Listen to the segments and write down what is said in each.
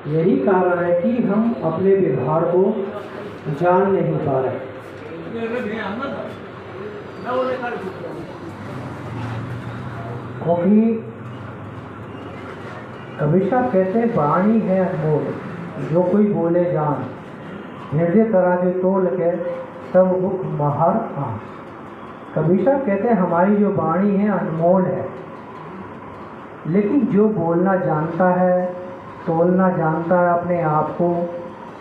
यही कारण है कि हम अपने व्यवहार को जान नहीं पा रहे। क्योंकि कबीर साहब कहते हैं वाणी है अनमोल, जो कोई बोले जान, हृदय तराजू तोल के तब मुख महर आन। कबीर साहब कहते हैं हमारी जो वाणी है अनमोल है, लेकिन जो बोलना जानता है, तोलना जानता है अपने आप को,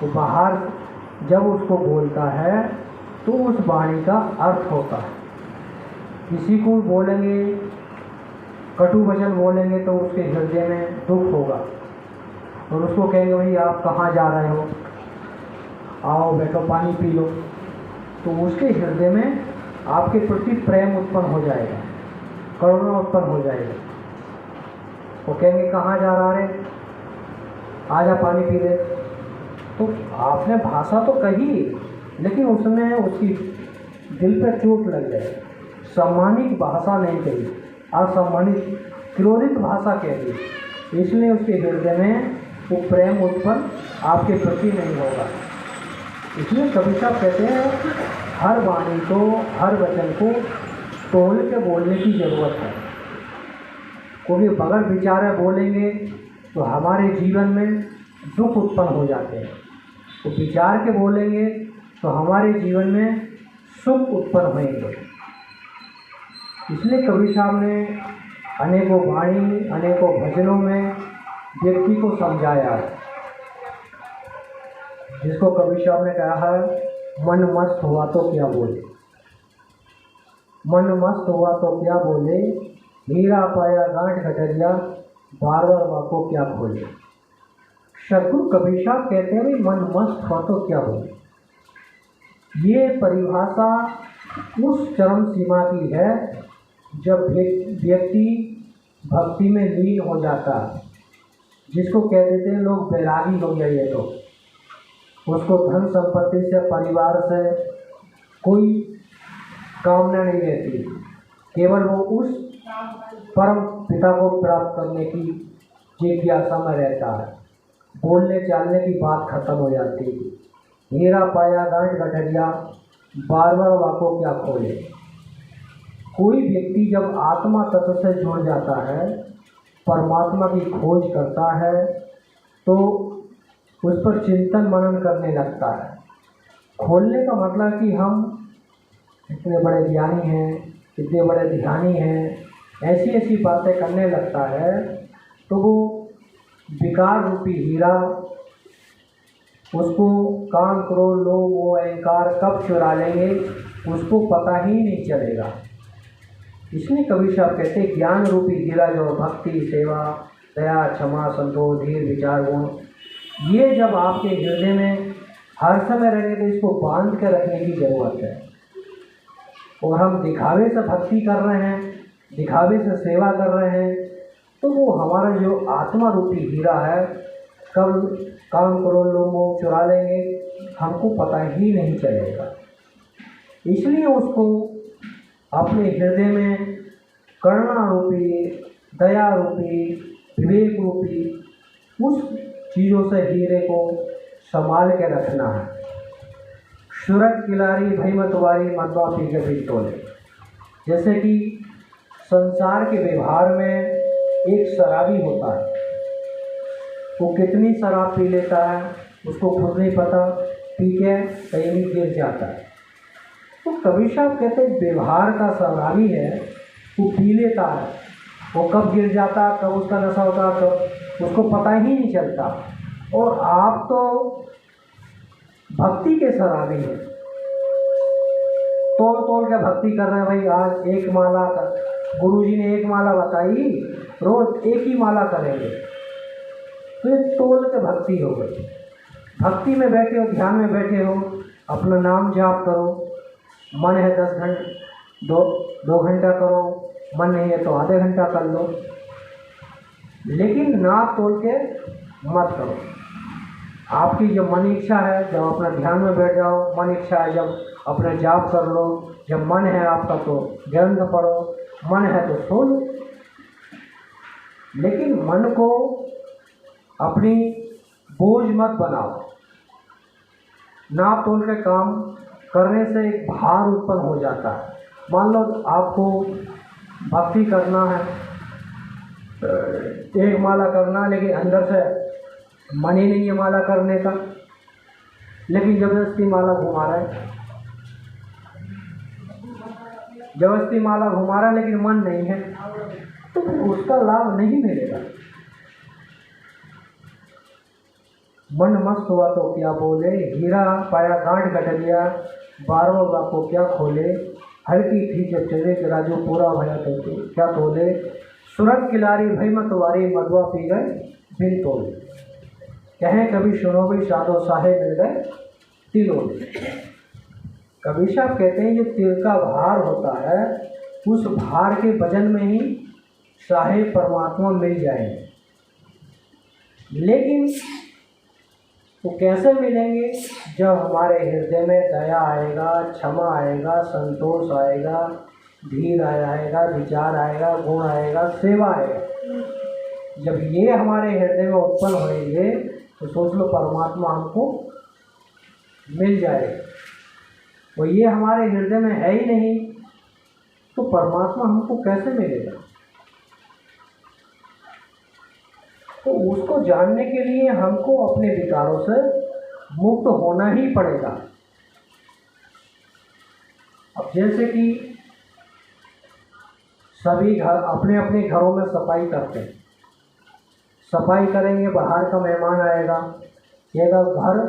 वो बाहर जब उसको बोलता है तो उस वाणी का अर्थ होता है। किसी को बोलेंगे, कटु वचन बोलेंगे तो उसके हृदय में दुख होगा, और उसको कहेंगे भाई आप कहाँ जा रहे हो, आओ बैठो पानी पी लो, तो उसके हृदय में आपके प्रति प्रेम उत्पन्न हो जाएगा, करुणा उत्पन्न हो जाएगा। वो कहेंगे कहाँ जा रहा रे, आजा पानी पी ले। तो आपने भाषा तो कही, लेकिन उसमें उसकी दिल पर चोट लग जाए। सम्मानित भाषा नहीं कही, असम्मानित क्रोधित भाषा कह दी, इसलिए उसके हृदय में वो प्रेम उत्पन्न आपके प्रति नहीं होगा। इसलिए कबीर साहब कहते हैं हर वाणी को, हर वचन को तोल के बोलने की ज़रूरत है, क्योंकि बगैर विचारे बोलेंगे तो हमारे जीवन में दुख उत्पन्न हो जाते हैं, तो विचार के बोलेंगे तो हमारे जीवन में सुख उत्पन्न होंगे। इसलिए कबीर साहब ने अनेकों वाणी, अनेकों भजनों में व्यक्ति को समझाया है, जिसको कबीर साहब ने कहा है मन मस्त हुआ तो क्या बोले, मन मस्त हुआ तो क्या बोले, हीरा पाया गांठ गठरिया, बार बार वाको क्या खोले। सद्गुरु कबीर साहब कहते हैं भाई मन मस्त हुआ तो क्या बोले। ये परिभाषा उस चरम सीमा की है जब व्यक्ति भक्ति में लीन हो जाता है, जिसको कह देते हैं लोग बैरागी हो गया। ये तो उसको धन संपत्ति से, परिवार से कोई कामना नहीं रहती, केवल वो उस परम पिता को प्राप्त करने की जिज्ञासा में रहता है। बोलने चालने की बात खत्म हो जाती है। हीरा पाया गांठ गठरिया, बार बार वाको क्या खोले। कोई व्यक्ति जब आत्मा तत्व से जुड़ जाता है, परमात्मा की खोज करता है, तो उस पर चिंतन मनन करने लगता है। खोलने का मतलब कि हम इतने बड़े ज्ञानी हैं, इतने बड़े ध्यानी हैं, ऐसी ऐसी बातें करने लगता है, तो वो विकार रूपी हीरा, उसको काम क्रोध लोभ वो अहंकार कब चुरा लेंगे उसको पता ही नहीं चलेगा। इसलिए कबीर साहब कहते हैं ज्ञान रूपी हीरा जो भक्ति, सेवा, दया, क्षमा, संतोष, धीर, विचार गुण, ये जब आपके हृदय में हर समय रहे तो इसको बांध के रखने की ज़रूरत है। और हम दिखावे से भक्ति कर रहे हैं, दिखावे से सेवा कर रहे हैं, तो वो हमारा जो आत्मा रूपी हीरा है कब काम करो लोग चुरा लेंगे हमको पता ही नहीं चलेगा। इसलिए उसको अपने हृदय में करुणा रूपी, दया रूपी, विवेक रूपी उस चीज़ों से हीरे को संभाल के रखना है। सुरत किलारी भई मतवारी मदवा पी के भी तोले। जैसे कि संसार के व्यवहार में एक शराबी होता है, वो कितनी शराब पी लेता है उसको खुद नहीं पता, पी के कहीं भी गिर जाता है। तो कबीर साहब कहते हैं व्यवहार का शराबी है, वो पी लेता है, वो कब गिर जाता, कब उसका नशा होता, कब उसको पता ही नहीं चलता। और आप तो भक्ति के शराबी हैं, तोल तोल के भक्ति कर रहे हैं। भाई आज एक माला का गुरुजी ने एक माला बताई, रोज एक ही माला करेंगे, तो ये तोल के भक्ति हो गई। भक्ति में बैठे हो, ध्यान में बैठे हो, अपना नाम जाप करो, मन है 10 घंटे 2 घंटा करो, मन नहीं है तो आधे घंटा कर लो, लेकिन नाप तोल के मत करो। आपकी जो मन इच्छा है जब अपना ध्यान में बैठ जाओ, मन इच्छा है जब अपना जाप कर लो, जब मन है आपका तो ग्रंथ पढ़ो, मन है तो सो लो। लेकिन मन को अपनी बोझ मत बनाओ। नाप तोल के काम करने से एक भार उत्पन्न हो जाता है। मान लो आपको भक्ति करना है, एक माला करना, लेकिन अंदर से मन ही नहीं है माला करने का, लेकिन जबरदस्ती माला घुमा रहा है, जबरदस्ती माला घुमा रहा है लेकिन मन नहीं है, तो उसका लाभ नहीं मिलेगा। मन मस्त हुआ तो क्या बोले, हीरा पाया गांठ गट गया, 12वां को क्या खोले, हल्की थी जब चले राजू पूरा भया तो क्या तोले, सुरत किलारी भई मतवारी मधुआ पी गए बिन तोले, कहें कभी सुनो भी साधो साहे मिल गए तिलोले। कबीर साहब कहते हैं जो तिल का भार होता है, उस भार के वजन में ही साहे परमात्मा मिल जाएंगे। लेकिन तो कैसे मिलेंगे? जब हमारे हृदय में दया आएगा, क्षमा आएगा, संतोष आएगा, धीर आएगा, विचार आएगा, गुण आएगा, सेवा आएगा। जब ये हमारे हृदय में उत्पन्न होंगे तो सोच लो परमात्मा हमको मिल जाएगा। और ये हमारे हृदय में है ही नहीं तो परमात्मा हमको कैसे मिलेगा? तो उसको जानने के लिए हमको अपने विकारों से मुक्त होना ही पड़ेगा। अब जैसे कि सभी घर अपने अपने घरों में सफाई करते हैं, सफाई करेंगे, बाहर का मेहमान आएगा, कहेगा घर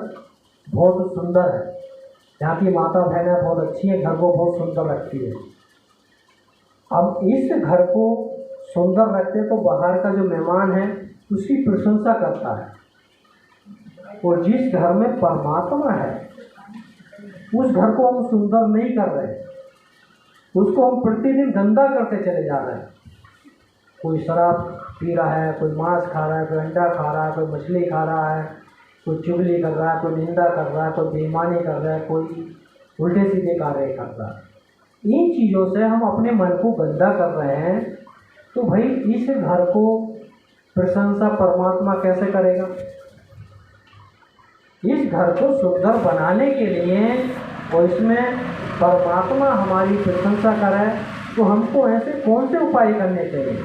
बहुत सुंदर है, यहाँ की माता बहनें बहुत अच्छी है, घर को बहुत सुंदर रखती है। अब इस घर को सुंदर रखते तो बाहर का जो मेहमान है उसकी प्रशंसा करता है। और जिस घर में परमात्मा है उस घर को हम सुंदर नहीं कर रहे, उसको हम प्रतिदिन गंदा करते चले जा रहे हैं। कोई शराब पी रहा है, कोई मांस खा रहा है, कोई अंडा खा रहा है, कोई मछली खा रहा है, कोई चुगली कर रहा है, कोई निंदा कर रहा है, कोई बेईमानी कर रहा है, कोई उल्टे सीधे कार्य कर रहा है। इन चीज़ों से हम अपने मन को गंदा कर रहे हैं। तो भाई इस घर को प्रशंसा परमात्मा कैसे करेगा? इस घर को सुंदर बनाने के लिए और इसमें परमात्मा हमारी प्रशंसा करे तो हमको ऐसे कौन से उपाय करने चाहिए?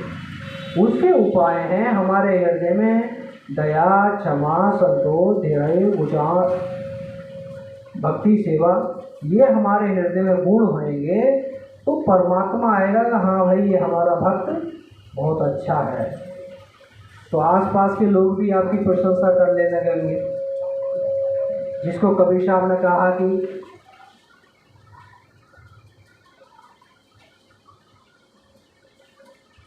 उसके उपाय हैं हमारे हृदय में दया, क्षमा, संतोष, धैर्य, उदार, भक्ति, सेवा। ये हमारे हृदय में गुण होंगे तो परमात्मा आएगा कि हाँ भाई ये हमारा भक्त बहुत अच्छा है। तो आसपास के लोग भी आपकी प्रशंसा कर लेने लगेंगे। जिसको कबीर साहब ने कहा कि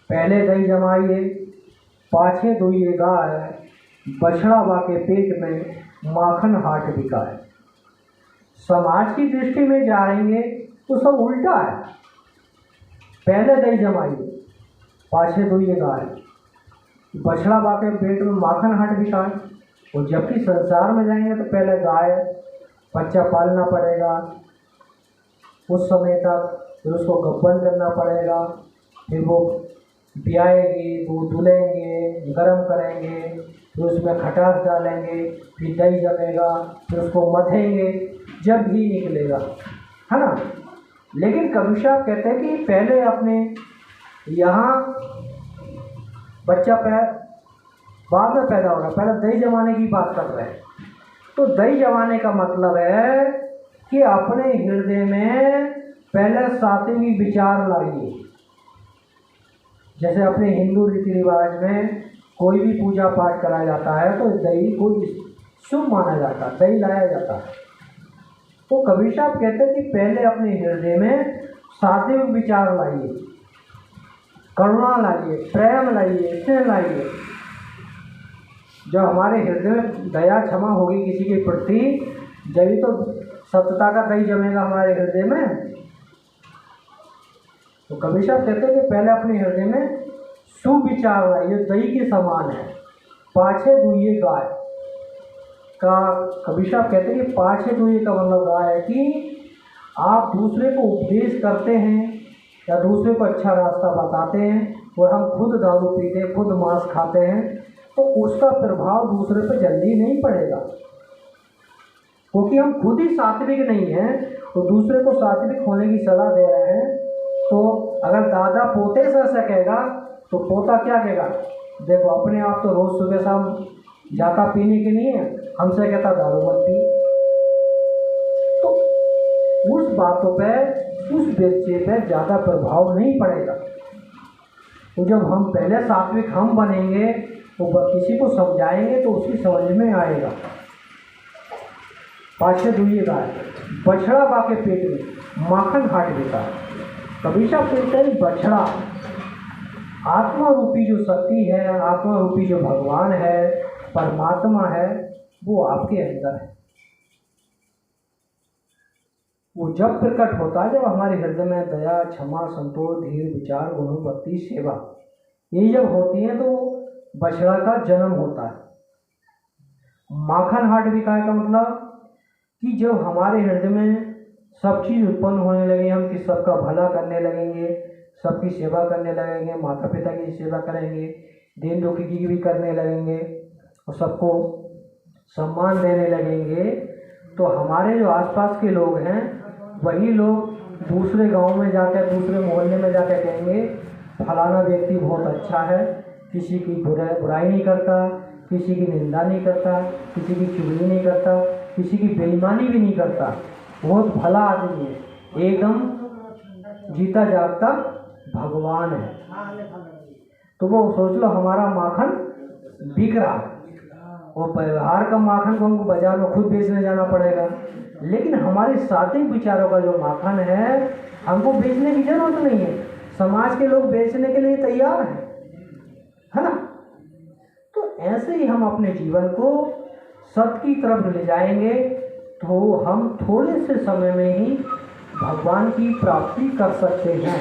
पहले दही जमाइए, पाछे दुइये गाय, बछड़ा बाके पेट में माखन हाट बिकाए। समाज की दृष्टि में जाएंगे तो सब उल्टा है। पहले दही जमाइए, पाछे दुइये गाय, बछड़ा बाके पेट में माखन हाट बिकाए। और जबकि संसार में जाएंगे तो पहले गाय बच्चा पालना पड़ेगा, उस समय तक फिर उसको गब्बन करना पड़ेगा, फिर वो ब्याएंगे, वो धुलेंगे, गरम करेंगे, फिर उसमें खटास डालेंगे, फिर दही जमेगा, फिर उसको मथेंगे, जब घी निकलेगा, है ना। लेकिन कबीर साहब कहते हैं कि पहले अपने यहाँ बच्चा बाद में पैदा होगा, पहले दही जमाने की बात कर रहे हैं। तो दही जमाने का मतलब है कि अपने हृदय में पहले सात्विक विचार लाइए। जैसे अपने हिंदू रीति रिवाज में कोई भी पूजा पाठ कराया जाता है तो दही को शुभ माना जाता है, दही लाया जाता है। तो कबीर साहब कहते हैं कि पहले अपने हृदय में सात्विक विचार लाइए, करुणा लाइए, प्रेम लाइए, स्नेह लाइए। जब हमारे हृदय में दया क्षमा होगी किसी के प्रति, जब तो सत्यता का दही जमेगा हमारे हृदय में। तो कबीर साहब कहते हैं कि पहले अपने हृदय में सुविचार लाइए, दही के समान है। पाछे दुइये गाय का कबीर साहब कहते हैं कि पाछे दुइये का मतलब गाय है कि आप दूसरे को उपदेश करते हैं या दूसरे को अच्छा रास्ता बताते हैं और हम खुद दारू पीते हैं, खुद मांस खाते हैं, तो उसका प्रभाव दूसरे पर जल्दी नहीं पड़ेगा, क्योंकि हम खुद ही सात्विक नहीं हैं तो दूसरे को सात्विक होने की सलाह दे रहे हैं। तो अगर दादा पोते से सकेगा तो पोता क्या कहेगा, देखो अपने आप तो रोज सुबह शाम जाता पीने के लिए, हमसे कहता दारू मत पी। तो उस बातों पे उस बच्चे पे ज़्यादा प्रभाव नहीं पड़ेगा। तो जब हम पहले सात्विक हम बनेंगे तो किसी को समझाएंगे तो उसकी समझ में आएगा। पाछे दुइएगा, बछड़ा बाके पेट में माखन घाट देता है। कबीशा कहते हैं बछड़ा आत्मा रूपी जो शक्ति है, आत्मा रूपी जो भगवान है, परमात्मा है, वो आपके अंदर है। वो जब प्रकट होता है, जब हमारे हृदय में दया, क्षमा, संतोष, धीर, विचार, गुण, भक्ति, सेवा ये जब होती हैं तो बछड़ा का जन्म होता है। माखन हाट विकार का मतलब कि जब हमारे हृदय में सब चीज़ उत्पन्न होने लगे, हम कि सबका भला करने लगेंगे, सबकी सेवा करने लगेंगे, माता पिता की सेवा करेंगे, दीन दुखी की भी करने लगेंगे और सबको सम्मान देने लगेंगे, तो हमारे जो आसपास के लोग हैं वही लोग दूसरे गांव में जाकर, दूसरे मोहल्ले में जाकर कहेंगे फलाना व्यक्ति बहुत अच्छा है, किसी की बुराई नहीं करता, किसी की निंदा नहीं करता, किसी की चुगली नहीं करता, किसी की बेईमानी भी नहीं करता, बहुत भला आदमी है, एकदम जीता जागता भगवान है। तो वो सोच लो हमारा माखन बिक रहा है, और परिवार का माखन को हमको बाजार में खुद बेचने जाना पड़ेगा, लेकिन हमारे सात्विक विचारों का जो माखन है हमको बेचने की जरूरत नहीं है, समाज के लोग बेचने के लिए तैयार हैं, है ना। तो ऐसे ही हम अपने जीवन को सत्य की तरफ ले जाएंगे तो हम थोड़े से समय में ही भगवान की प्राप्ति कर सकते हैं।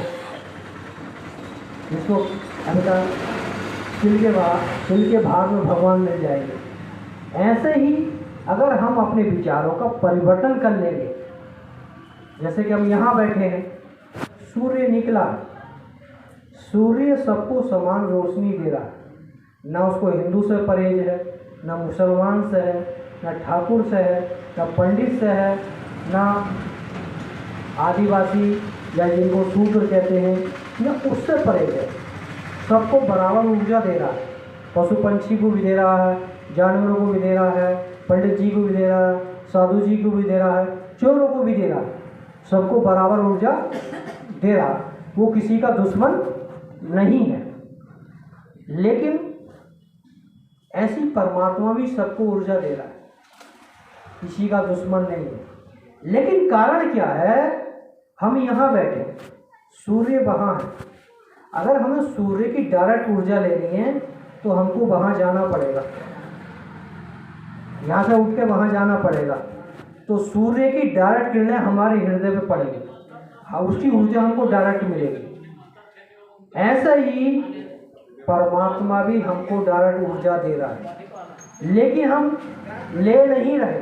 जिसको अमिता सिल के भाग में भगवान मिल जाएंगे। ऐसे ही अगर हम अपने विचारों का परिवर्तन कर लेंगे, जैसे कि हम यहाँ बैठे हैं, सूर्य निकला, सूर्य सबको समान रोशनी दे रहा है, ना उसको हिंदू से परहेज है, ना मुसलमान से है, ना ठाकुर से है, ना पंडित से है, ना आदिवासी या जिनको शूद्र कहते हैं, ना उससे परहेज है, सबको बराबर ऊर्जा दे रहा है। पशु पंछी को भी दे रहा है, जानवरों को भी दे रहा है, पंडित जी को भी दे रहा है, साधु जी को भी दे रहा है, चोरों को भी दे रहा है, सबको बराबर ऊर्जा दे रहा है। वो किसी का दुश्मन नहीं है, लेकिन ऐसी परमात्मा भी सबको ऊर्जा दे रहा है, किसी का दुश्मन नहीं है। लेकिन कारण क्या है, हम यहाँ बैठे, सूर्य वहाँ है, अगर हमें सूर्य की डायरेक्ट ऊर्जा लेनी है तो हमको वहाँ जाना पड़ेगा, यहाँ से उठ के वहाँ जाना पड़ेगा, तो सूर्य की डायरेक्ट किरणें हमारे हृदय पे पड़ेगी, उसकी ऊर्जा हमको डायरेक्ट मिलेगी। ऐसा ही परमात्मा भी हमको डायरेक्ट ऊर्जा दे रहा है, लेकिन हम ले नहीं रहे।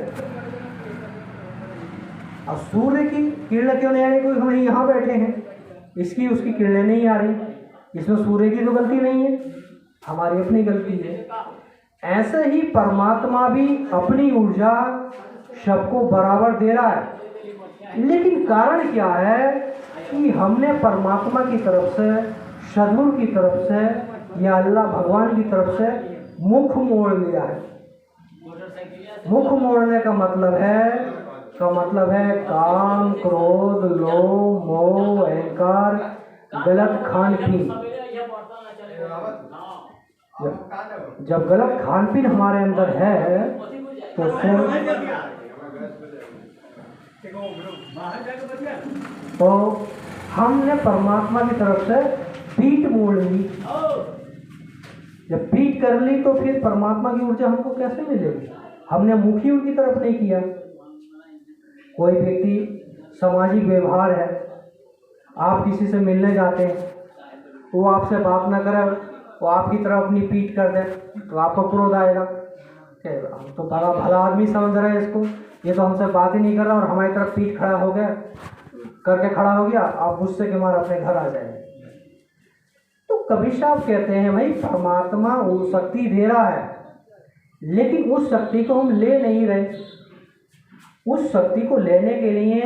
अब सूर्य की किरण क्यों नहीं आ रही, कोई हम यहाँ बैठे हैं, इसकी उसकी किरणें नहीं आ रही, इसमें सूर्य की तो गलती नहीं है, हमारी अपनी गलती है। ऐसे ही परमात्मा भी अपनी ऊर्जा सबको बराबर दे रहा है, लेकिन कारण क्या है कि हमने परमात्मा की तरफ से, सद्गुरु की तरफ से या अल्लाह भगवान की तरफ से मुख मोड़ लिया है। मुख मोड़ने का मतलब है काम, क्रोध, लोभ, मोह, अहंकार, गलत खान पीन। जब गलत खान पीन हमारे अंदर है तो हमने परमात्मा की तरफ से पीठ मोड़ ली। जब पीठ कर ली तो फिर परमात्मा की ऊर्जा हमको कैसे मिलेगी, हमने मुख ही उनकी तरफ नहीं किया। कोई व्यक्ति सामाजिक व्यवहार है, आप किसी से मिलने जाते हैं, वो आपसे बात ना करे, वो आपकी तरफ अपनी पीठ कर दे तो आपको क्रोध आएगा, हम तो बड़ा भला आदमी समझ रहे हैं इसको, ये तो हमसे बात ही नहीं कर रहा और हमारी तरफ पीठ खड़ा हो गया, करके खड़ा हो गया, आप गुस्से के मारे अपने घर आ जाएंगे। तो कबीर साहब कहते हैं भाई परमात्मा वो शक्ति दे रहा है, लेकिन उस शक्ति को हम ले नहीं रहे। उस शक्ति को लेने के लिए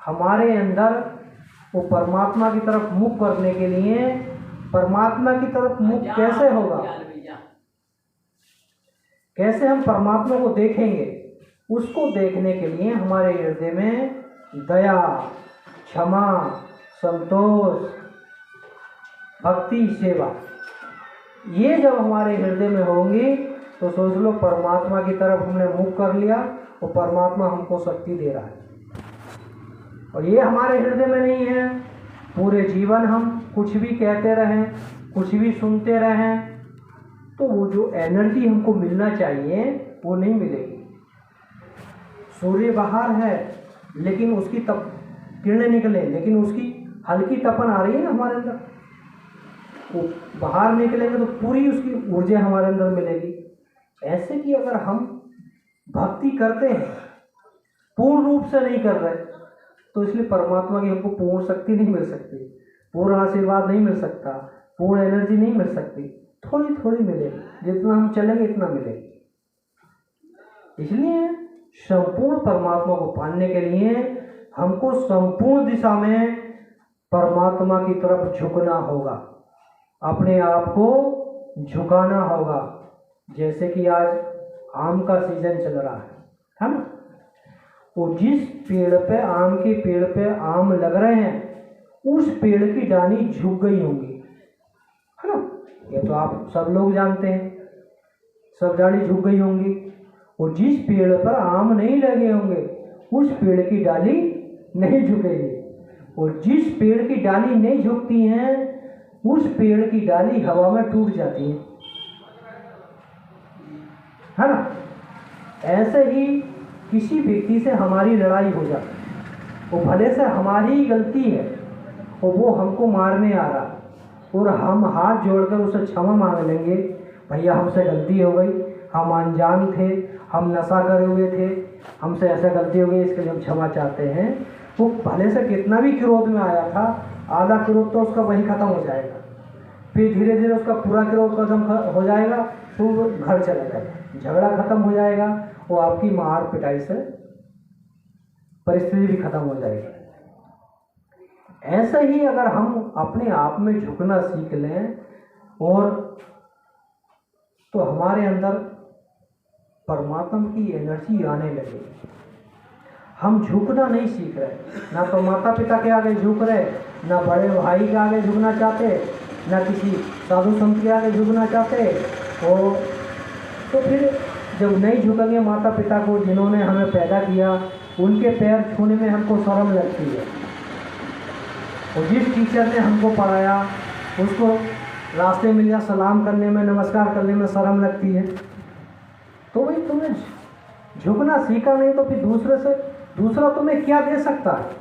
हमारे अंदर वो परमात्मा की तरफ मुख करने के लिए, परमात्मा की तरफ मुख कैसे होगा, कैसे हम परमात्मा को देखेंगे, उसको देखने के लिए हमारे हृदय में दया, क्षमा, संतोष, भक्ति, सेवा, ये जब हमारे हृदय में होंगी तो सोच लो परमात्मा की तरफ हमने मुख कर लिया और परमात्मा हमको शक्ति दे रहा है। और ये हमारे हृदय में नहीं है, पूरे जीवन हम कुछ भी कहते रहें, कुछ भी सुनते रहें, तो वो जो एनर्जी हमको मिलना चाहिए वो नहीं मिलेगी। सूर्य बाहर है लेकिन उसकी किरणें निकले, लेकिन उसकी हल्की तपन आ रही है ना हमारे अंदर, वो बाहर निकलेंगे तो पूरी उसकी ऊर्जा हमारे अंदर मिलेगी। ऐसे कि अगर हम भक्ति करते हैं, पूर्ण रूप से नहीं कर रहे, तो इसलिए परमात्मा की हमको पूर्ण शक्ति नहीं मिल सकती, पूर्ण आशीर्वाद नहीं मिल सकता, पूर्ण एनर्जी नहीं मिल सकती, थोड़ी थोड़ी मिलेगी, जितना हम चलेंगे इतना मिलेगी। इसलिए संपूर्ण परमात्मा को पाने के लिए हमको संपूर्ण दिशा में परमात्मा की तरफ झुकना होगा, अपने आप को झुकाना होगा। जैसे कि आज आम का सीजन चल रहा है ना, वो जिस पेड़ पे, आम के पेड़ पे आम लग रहे हैं, उस पेड़ की डाली झुक गई होंगी, है ना, ये तो आप सब लोग जानते हैं, सब डाली झुक गई होंगी। और जिस पेड़ पर आम नहीं लगे होंगे उस पेड़ की डाली नहीं झुकेगी, और जिस पेड़ की डाली नहीं झुकती हैं उस पेड़ की डाली हवा में टूट जाती है ना। ऐसे ही किसी व्यक्ति से हमारी लड़ाई हो जाती है, वो भले से हमारी ही गलती है और वो हमको मारने आ रहा, और हम हाथ जोड़कर उसे क्षमा मांग लेंगे, भैया हमसे गलती हो गई, हम अनजान थे, हम नशा करे हुए थे, हमसे ऐसा गलती हो गई, इसके लिए हम क्षमा चाहते हैं। वो भले से कितना भी क्रोध में आया था, आधा क्रोध तो उसका वहीं ख़त्म हो जाएगा, फिर धीरे धीरे उसका पूरा क्रोध खत्म हो जाएगा, तो वो घर चला जाएगा, झगड़ा खत्म हो जाएगा, वो आपकी मार पिटाई से परिस्थिति भी खत्म हो जाएगी। ऐसे ही अगर हम अपने आप में झुकना सीख लें और तो हमारे अंदर परमात्मा की एनर्जी आने लगेगी। हम झुकना नहीं सीख रहे, ना तो माता पिता के आगे झुक रहे, ना बड़े भाई के आगे झुकना चाहते, ना किसी साधु संत के आगे झुकना चाहते। और तो फिर जब नहीं झुकेंगे माता पिता को जिन्होंने हमें पैदा किया, उनके पैर छूने में हमको शर्म लगती है, और जिस टीचर ने हमको पढ़ाया उसको रास्ते में या सलाम करने में, नमस्कार करने में शर्म लगती है। तो भाई तुम्हें झुकना सीखा नहीं तो फिर दूसरा तुम्हें क्या दे सकता है।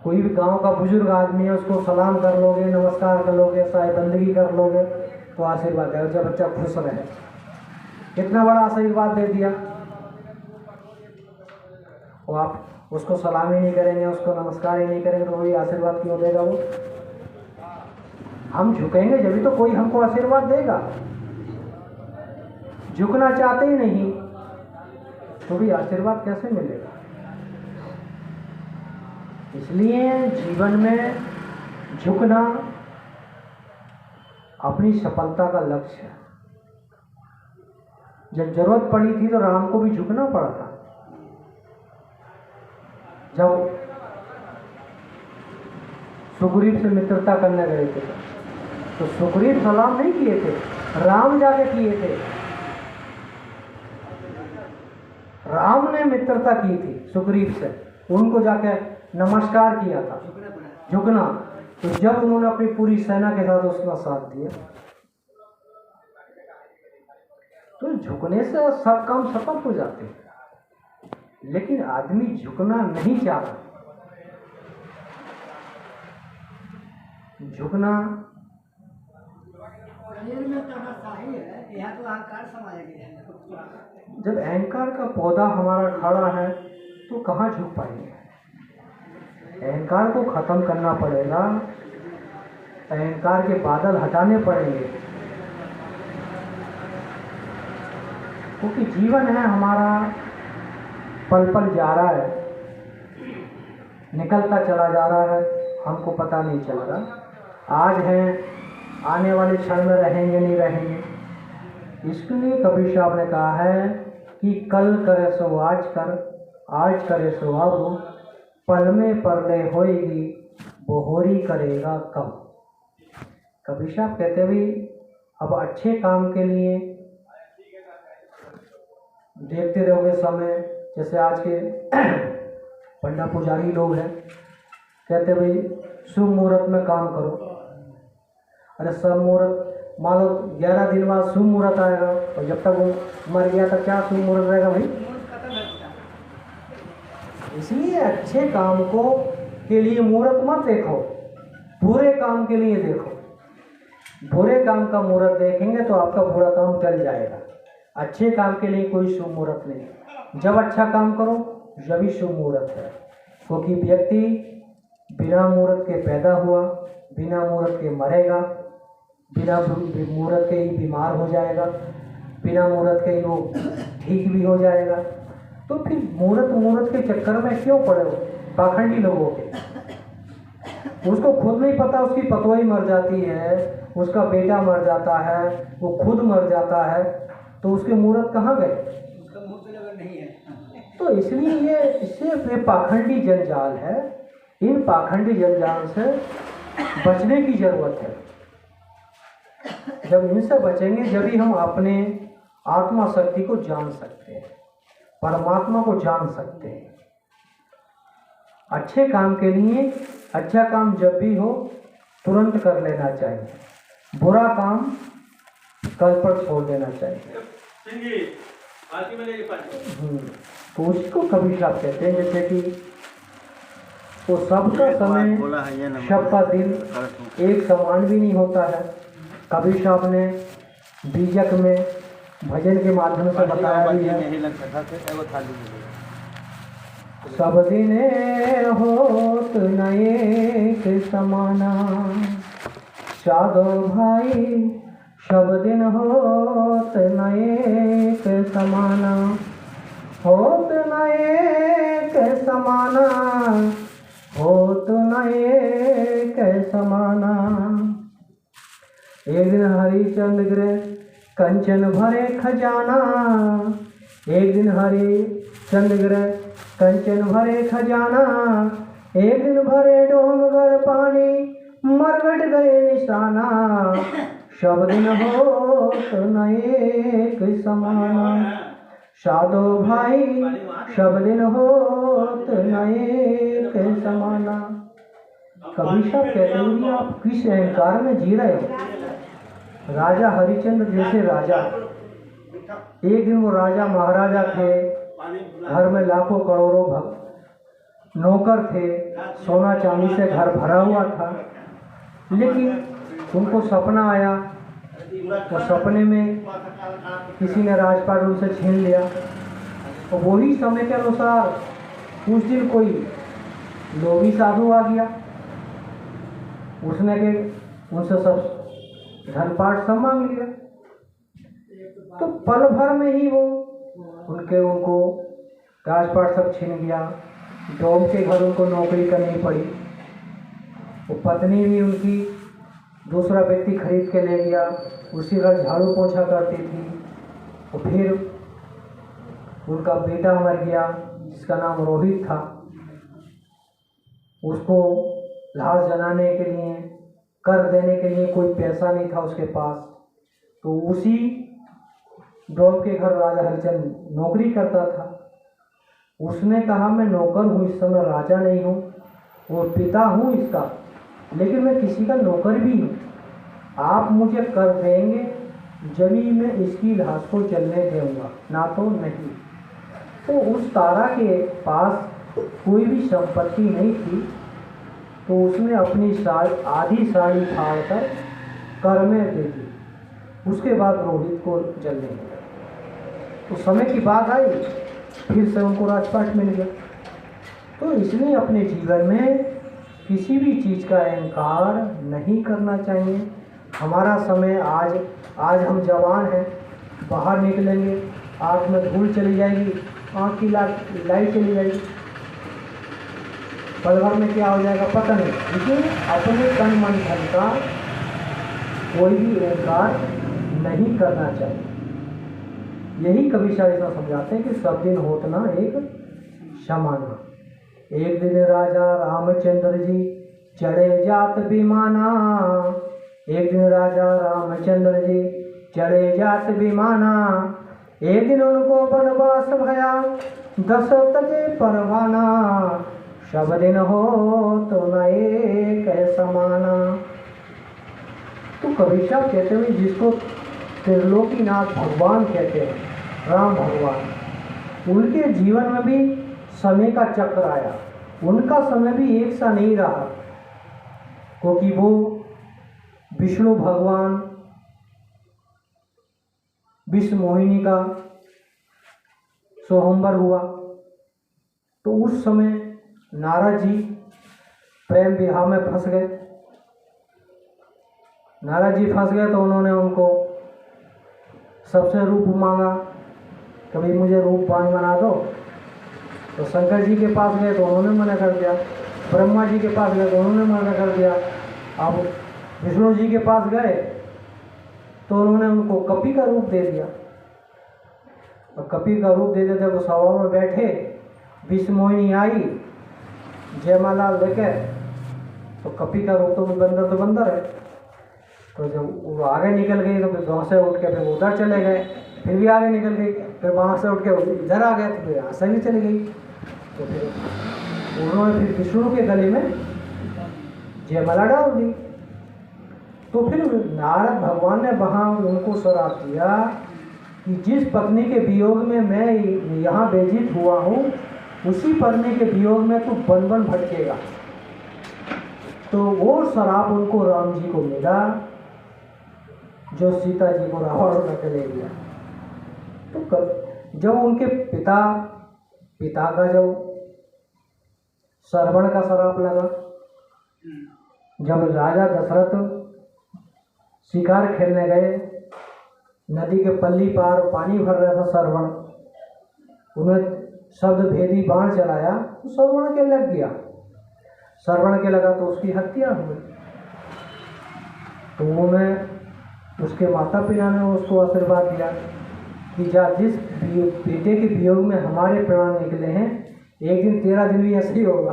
कोई भी गांव का बुजुर्ग आदमी है, उसको सलाम कर लोगे, नमस्कार कर लोगे, साहिबंदगी कर लोगे तो आशीर्वाद है, जब बच्चा खुश रहे, कितना बड़ा आशीर्वाद दे दिया। और आप उसको सलाम ही नहीं करेंगे, उसको नमस्कार ही नहीं करेंगे, तो वही आशीर्वाद क्यों देगा वो। हम झुकेंगे जब तो कोई हमको आशीर्वाद देगा। झुकना चाहते ही नहीं तो भी आशीर्वाद कैसे मिलेगा। इसलिए जीवन में झुकना अपनी सफलता का लक्ष्य है। जब जरूरत पड़ी थी तो राम को भी झुकना पड़ा था। जब सुग्रीव से मित्रता करने गए थे तो सुग्रीव सलाम नहीं किए थे, राम जाके किए थे। राम ने मित्रता की थी सुग्रीव से, उनको जाके नमस्कार किया था, झुकना। तो जब उन्होंने अपनी पूरी सेना के साथ उसका साथ दिया तो झुकने से सब काम सफल हो जाते हैं। लेकिन आदमी झुकना नहीं चाहता। झुकना जब अहंकार का पौधा हमारा खड़ा है तो कहाँ झुक पाएंगे। अहंकार को खत्म करना पड़ेगा अहंकार के बादल हटाने पड़ेंगे, क्योंकि जीवन है हमारा पल पल जा रहा है, निकलता चला जा रहा है, हमको पता नहीं चल रहा। आज है, आने वाले क्षण में रहेंगे नहीं रहेंगे। इसके लिए कबीर साहब ने कहा है कि कल करे सो आज कर, आज करे सो अब, पल में परले होएगी बोहरी करेगा कब। कबीर साहब कहते भी अब अच्छे काम के लिए देखते रहोगे समय, जैसे आज के पंडा पुजारी लोग हैं, कहते भाई शुभ मुहूर्त में काम करो। अरे सब मुहूर्त, मान लो 11 दिन बाद शुभ मुहूर्त आएगा और जब तक वो मर गया तो क्या शुभ मुहूर्त रहेगा भाई। इसलिए अच्छे काम को के लिए मुहूर्त मत देखो, बुरे काम के लिए देखो। बुरे काम का मुहूर्त देखेंगे तो आपका बुरा काम टल जाएगा। अच्छे काम के लिए कोई शुभ मुहूर्त नहीं। जब अच्छा काम करो जब ही शुभ मुहूर्त है, क्योंकि व्यक्ति बिना मुहूर्त के पैदा हुआ, बिना मुहूर्त के मरेगा, बिना मुहूर्त के ही बीमार हो जाएगा, बिना मुहूर्त के ही वो ठीक भी हो जाएगा। तो फिर मुहूर्त के चक्कर में क्यों पड़े हो पाखंडी लोगों के। उसको खुद नहीं पता, उसकी पतोही मर जाती है, उसका बेटा मर जाता है, वो खुद मर जाता है, तो उसके मुहूर्त कहाँ गए? उसका मुहूर्त नहीं है। तो इसलिए ये पाखंडी जंजाल है। इन पाखंडी जंजाल से बचने की जरूरत है। जब इनसे बचेंगे जब ही हम अपने आत्मा शक्ति को जान सकते हैं, परमात्मा को जान सकते हैं। अच्छे काम के लिए अच्छा काम जब भी हो तुरंत कर लेना चाहिए, बुरा काम कल पर छोड़ देना चाहिए। तो उसको कबीर साहब कहते हैं जैसे कि वो सबका समय, सबका दिन एक समान भी नहीं होता है। कबीर साहब ने बीजक में भजन के माध्यम से बताया भी है, सब दिन होत नए के समाना, साधो भाई सब दिन होत नए के समाना, होत नए के समाना, होत नए के समाना। एक दिन हरिचंद गिरे कंचन भरे खजाना, एक दिन हरिचंद गिरे कंचन भरे खजाना, एक दिन भरे डोंगर पानी मरगट गए निशाना, सब दिन होत नए के समाना, साधो भाई सब दिन होत नए के समाना। कबीर साहब कहते हैं आप किस अहंकार में जी रहे हो। राजा हरिचंद्र जैसे राजा, एक दिन वो राजा महाराजा थे, घर में लाखों करोड़ों नौकर थे, सोना चांदी से घर भरा हुआ था, लेकिन उनको सपना आया, तो सपने में किसी ने राजपाट उनसे छीन लिया। और वही समय के अनुसार उस दिन कोई लोभी साधु आ गया, उसने के उनसे सब धनपाट सब मांग लिया। तो पल भर में ही वो उनको राजपाट सब छीन गया, डोम के घर उनको नौकरी करनी पड़ी। वो पत्नी भी उनकी दूसरा व्यक्ति खरीद के ले गया, उसी घर झाड़ू पोछा करती थी। और फिर उनका बेटा मर गया जिसका नाम रोहित था, उसको लाश जलाने के लिए, कर देने के लिए कोई पैसा नहीं था उसके पास। तो उसी डोम के घर राजा हरिचंद नौकरी करता था। उसने कहा मैं नौकर हूँ, इस समय राजा नहीं हूँ, वो पिता हूँ इसका, लेकिन मैं किसी का नौकर भी हूँ। आप मुझे कर देंगे जब ही मैं इसकी लाश को जलने दूंगा, ना तो नहीं। तो उस तारा के पास कोई भी संपत्ति नहीं थी, तो उसने अपनी आधी साड़ी फाड़ कर में दे दी। उसके बाद रोहित को जलने दिया। तो समय की बात आई, फिर से उनको राजपाट मिल गया। तो इसलिए अपने जीवन में किसी भी चीज़ का अहंकार नहीं करना चाहिए। हमारा समय आज हम जवान हैं, बाहर निकलेंगे, आँख में धूल चली जाएगी, आँख की लाइट चली जाएगी, पल भर में क्या हो जाएगा पता नहीं। लेकिन अपने तन मन धन का कोई भी अहंकार नहीं करना चाहिए। यही कवि शाह ऐसा समझाते हैं कि सब दिन होत ना एक समाना। एक दिन राजा रामचंद्र जी चढ़े जात विमाना। एक दिन राजा रामचंद्र जी चढ़े जात विमाना। एक दिन उनको वनवास भया दशरथ के परवाना। सब दिन हो तो न एक समाना। तो कवि साहब कहते हैं जिसको त्रिलोकीनाथ भगवान कहते हैं, राम भगवान, उनके जीवन में भी समय का चक्र आया। उनका समय भी एक सा नहीं रहा, क्योंकि वो विष्णु भगवान विश्व मोहिनी का स्वयंवर हुआ। तो उस समय नारद जी प्रेम विवाह में फंस गए। नारद जी फंस गए तो उन्होंने उनको सबसे रूप मांगा, कभी मुझे रूपवान बना दो। तो शंकर जी के पास गए तो उन्होंने मना कर दिया। ब्रह्मा जी के पास गए तो उन्होंने मना कर दिया। अब विष्णु जी के पास गए तो उन्होंने उनको कपि का रूप दे दिया। और कपि का रूप दे देते वो सभा में बैठे, विश्व मोहिनी आई जयमाला लेके, तो कपि का रूप तो बंदर है। तो जब वो आगे निकल गई तो फिर गाँव से उठ के फिर उधर चले गए, फिर भी आगे निकल गई, फिर वहाँ से उठ के इधर आ गए तो फिर यहाँ से भी चली गई। तो फिर उन्होंने फिर विष्णु के गले में जयमाला डाल दी। तो फिर नारद भगवान ने वहाँ उनको श्राप दिया कि जिस पत्नी के वियोग में मैं यहाँ बेजित हुआ हूँ, उसी पत्नी के वियोग में तू वन वन भटकेगा। तो वो श्राप उनको राम जी को मिला, जो सीता जी को रावण ने ले लिया। तो जब उनके पिता का जब श्रवण का श्राप लगा, जब राजा दशरथ शिकार खेलने गए, नदी के पल्ली पार पानी भर रहा था श्रवण, उन्हें शब्द भेदी बाण चलाया तो श्रवण के लग गया। श्रवण के लगा तो उसकी हत्या हुई। तो उन्हें उसके माता पिता ने उसको आशीर्वाद दिया कि जा जिस बेटे के वियोग में हमारे प्राण निकले हैं, एक दिन तेरा दिन भी ऐसे ही होगा।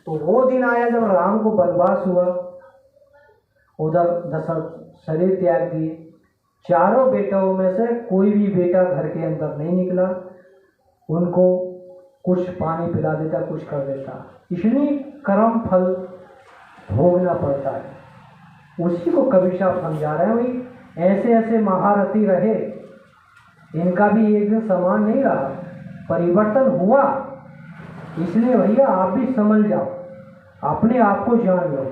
तो वो दिन आया जब राम को वनवास हुआ, उधर दशरथ शरीर त्याग दिए। चारों बेटाओं में से कोई भी बेटा घर के अंदर नहीं निकला, उनको कुछ पानी पिला देता, कुछ कर देता। इसलिए कर्म फल भोगना पड़ता है। उसी को कवि साहब समझा रहे हैं, भाई ऐसे ऐसे महारथी रहे, इनका भी एक दिन समान नहीं रहा, परिवर्तन हुआ। इसलिए भैया आप भी समझ जाओ, अपने आप को जान लो।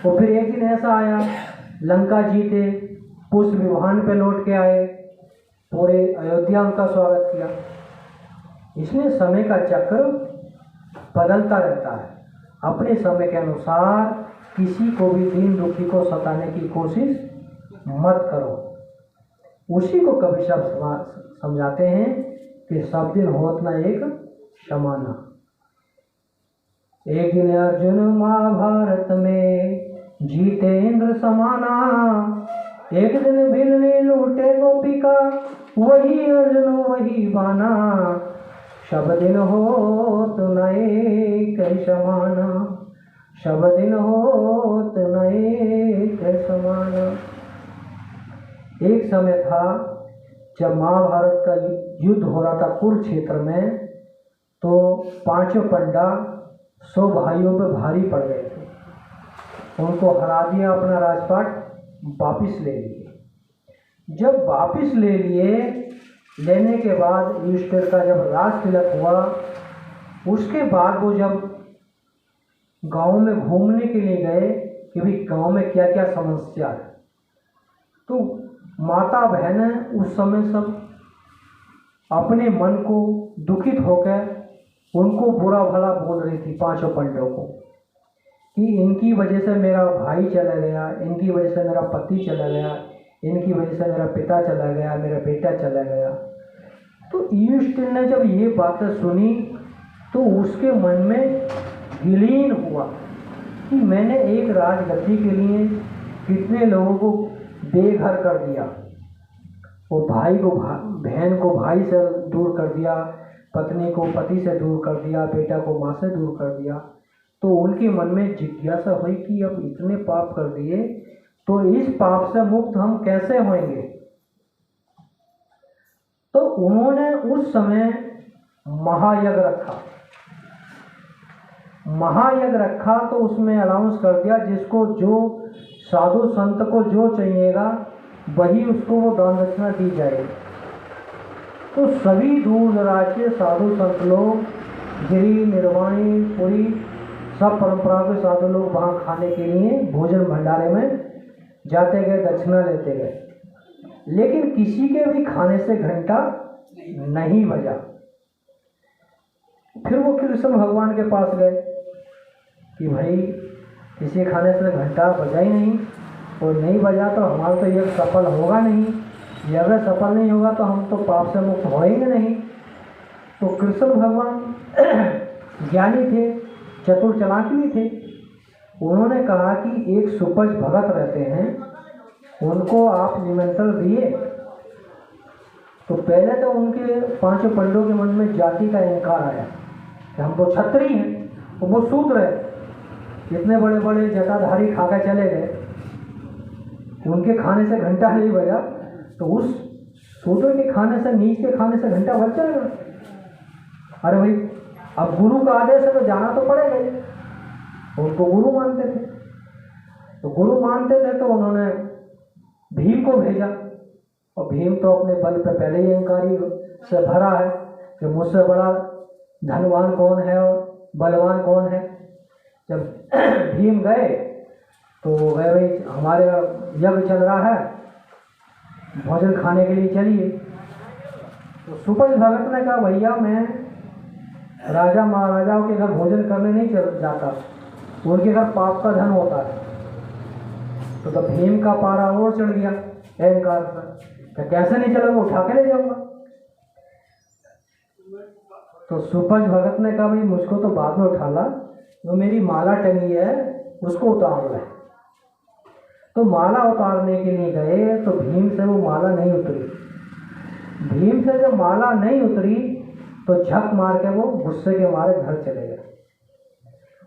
तो फिर एक दिन ऐसा आया, लंका जीते, पुष्प विमान पे लौट के आए, पूरे अयोध्या उनका स्वागत किया। इसलिए समय का चक्र बदलता रहता है। अपने समय के अनुसार किसी को भी दीन दुखी को सताने की कोशिश मत करो। उसी को कवि साहब समझाते हैं कि सब दिन होत न एक समाना। एक दिन अर्जुन महाभारत में जीते इंद्र समाना। एक दिन भील ने लूटे गोपिका, वही अर्जुन वही बाना। सब दिन होत न एक समाना। सब दिन होत न एक समाना। एक समय था जब महाभारत का युद्ध हो रहा था कुरुक्षेत्र में, तो पांचों पंडा 100 भाइयों पे भारी पड़ गए थे। उनको हरा दिया, अपना राजपाट वापिस ले लिए। जब वापिस ले लिए, लेने के बाद युधिष्ठिर का जब राज तिलक हुआ, उसके बाद वो जब गांव में घूमने के लिए गए कि भाई गांव में क्या क्या समस्या है, तो माता बहनें उस समय सब अपने मन को दुखित होकर उनको बुरा भला बोल रही थी, पांचों पंडों को, कि इनकी वजह से मेरा भाई चला गया, इनकी वजह से मेरा पति चला गया, इनकी वजह से मेरा पिता चला गया, मेरा बेटा चला गया। तो युधिष्ठिर ने जब ये बातें सुनी तो उसके मन में विलीन हुआ कि मैंने एक राजगद्दी के लिए कितने लोगों को बेघर कर दिया, वो भाई को बहन को भाई से दूर कर दिया, पत्नी को पति से दूर कर दिया, बेटा को माँ से दूर कर दिया। तो उनके मन में जिज्ञासा हुई कि अब इतने पाप कर दिए तो इस पाप से मुक्त हम कैसे होंगे। तो उन्होंने उस समय महायज्ञ रखा तो उसमें अनाउंस कर दिया जिसको जो साधु संत को जो चाहिएगा वही उसको वो दान दक्षिणा दी जाएगी। तो सभी दूर दराज के साधु संत लोग, गिरी, निर्वाणी, पुरी, सब परंपरा के साधु लोग वहाँ खाने के लिए भोजन भंडारे में जाते गए, दक्षिणा लेते गए, लेकिन किसी के भी खाने से घंटा नहीं बजा। फिर वो कृष्ण भगवान के पास गए कि भाई किसी खाने से घंटा बजा ही नहीं, और नहीं बजा तो हमारा तो यज्ञ सफल होगा नहीं, यज्ञ सफल नहीं होगा तो हम तो पाप से मुक्त होएंगे नहीं। तो कृष्ण भगवान ज्ञानी थे, चतुर चालाक भी थे, उन्होंने कहा कि एक सुपज भगत रहते हैं, उनको आप निमंत्रण दिए। तो पहले तो उनके पांचों पंडों के मन में जाति का अहंकार आया कि हम तो क्षत्रिय हैं, तो वो शूद्र है, इतने बड़े बड़े जटाधारी खाकर चले गए, उनके खाने से घंटा नहीं बजा तो उस शूद्र के खाने से, नीच के खाने से घंटा बज जाएगा। अरे भाई, अब गुरु का आदेश है तो जाना तो पड़ेगा ही। उनको गुरु मानते थे, तो गुरु मानते थे तो उन्होंने भीम को भेजा, और भीम तो अपने बल पे पहले ही अहंकारी से भरा है कि मुझसे बड़ा धनवान कौन है और बलवान कौन है। जब भीम गए तो गए, भाई हमारे यज्ञ चल रहा है, भोजन खाने के लिए चलिए। तो सुपज भगत ने कहा भैया मैं राजा महाराजाओं के घर भोजन करने नहीं जाता, उनके घर पाप का धन होता है। तो भीम का पारा और चढ़ गया अहंकार से, कैसे नहीं चला, वो उठा के ले जाऊंगा। तो सुपज भगत ने कहा भाई मुझको तो बाद में उठा ला, वो मेरी माला टंगी है उसको उतार ले। तो माला उतारने के लिए गए तो भीम से वो माला नहीं उतरी। भीम से जब माला नहीं उतरी तो झक मार के वो गुस्से के मारे घर चले गए।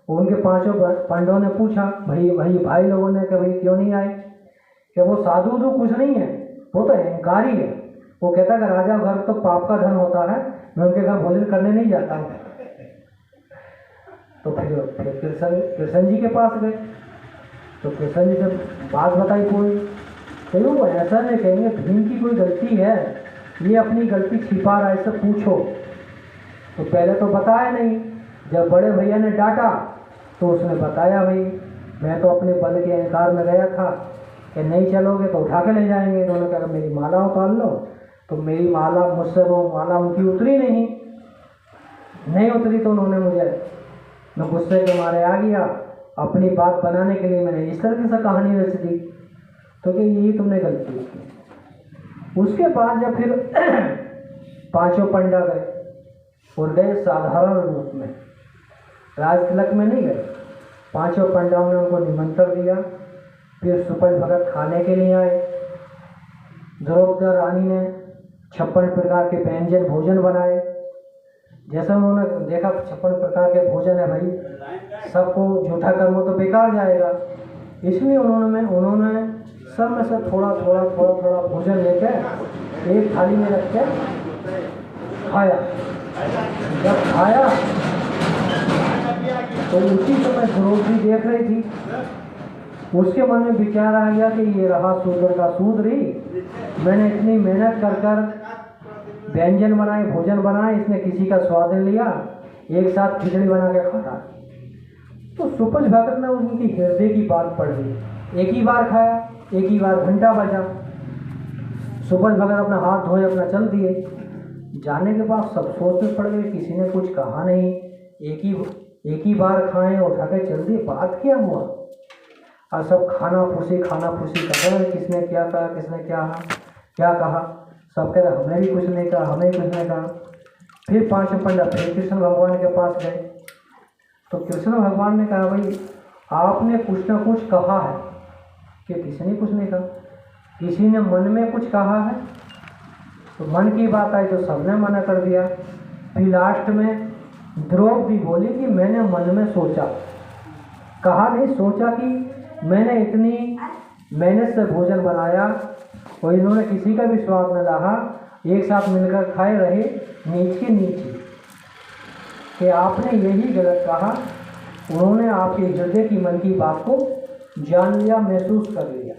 उनके पांचों पंडों ने पूछा भाई लोगों ने कि भाई क्यों नहीं आए, कि वो साधु तो कुछ नहीं है, वो तो अहंकारी है। वो कहता है कि राजा घर तो पाप का धन होता है, मैं उनके घर भोजन करने नहीं जाता हूँ। तो फिर कृष्ण जी के पास गए, तो कृष्ण जी से बात बताई पूरी। तो वो ऐसा नहीं कहेंगे भीम की कोई गलती है, ये अपनी गलती छिपा रहा है, इससे पूछो। तो पहले तो बताया नहीं, जब बड़े भैया ने डांटा तो उसने बताया भाई मैं तो अपने बल के अहंकार में गया था कि नहीं चलोगे तो उठा के ले जाएंगे। उन्होंने कहा मेरी माला उतार लो, तो मेरी माला मुझसे वो माला उनकी उतरी नहीं उतरी। तो उन्होंने मैं गुस्से के मारे आ गया, अपनी बात बनाने के लिए मैंने इस तरह से कहानी रच दी, तो कि यही तुमने गलती की। उसके बाद जब फिर पांचों पंडा गए और गए साधारण रूप में, राज तिलक में नहीं गए, पांचों पंडाओं ने उनको निमंत्रण दिया। फिर सुपज भगत खाने के लिए आए, द्रौपदी रानी ने 56 प्रकार के व्यंजन भोजन बनाए। जैसे उन्होंने देखा 56 प्रकार के भोजन है भाई, सबको झूठा कर्म तो बेकार जाएगा, इसलिए उन्होंने सब में से थोड़ा भोजन लेकर एक थाली में रख के खाया। जब खाया तो उसी समय द्रौपदी देख रही थी, उसके मन में विचार आ गया कि ये रहा शूद्र का शूद्र ही, मैंने इतनी मेहनत कर व्यंजन बनाए, भोजन बनाए, इसने किसी का स्वाद नहीं लिया, एक साथ खिचड़ी बना के खाता। तो सुपज भगत ने उनकी हृदय की बात पढ़ ली, एक ही बार खाया, एक ही बार घंटा बजा। सुपज भगत अपना हाथ धोए अपना चल दिए। जाने के बाद सब सोच में पड़ गए, किसी ने कुछ कहा नहीं, एक ही बार खाएं और उठा के चल दिए, बात क्या हुआ। और सब खाना फूसी कर रहे, किसने क्या कहा, किसने क्या कहा। सब कह रहे हमें भी कुछ नहीं कहा, हमें कुछ नहीं कहा। फिर पांचों पंडा फिर कृष्ण भगवान के पास गए, तो कृष्ण भगवान ने कहा भाई आपने कुछ ना कुछ कहा है, कि किसी ने कुछ नहीं कहा, किसी ने मन में कुछ कहा है, तो मन की बात आई तो सबने मना कर दिया। फिर लास्ट में द्रौपदी बोली कि मैंने मन में सोचा, कहा नहीं, सोचा कि मैंने इतनी मेहनत से भोजन बनाया और इन्होंने किसी का भी स्वाद न लगा, एक साथ मिलकर खाए रहे नीचे कि आपने यही गलत कहा। उन्होंने आपके हृदय की मन की बात को जान लिया, महसूस कर लिया।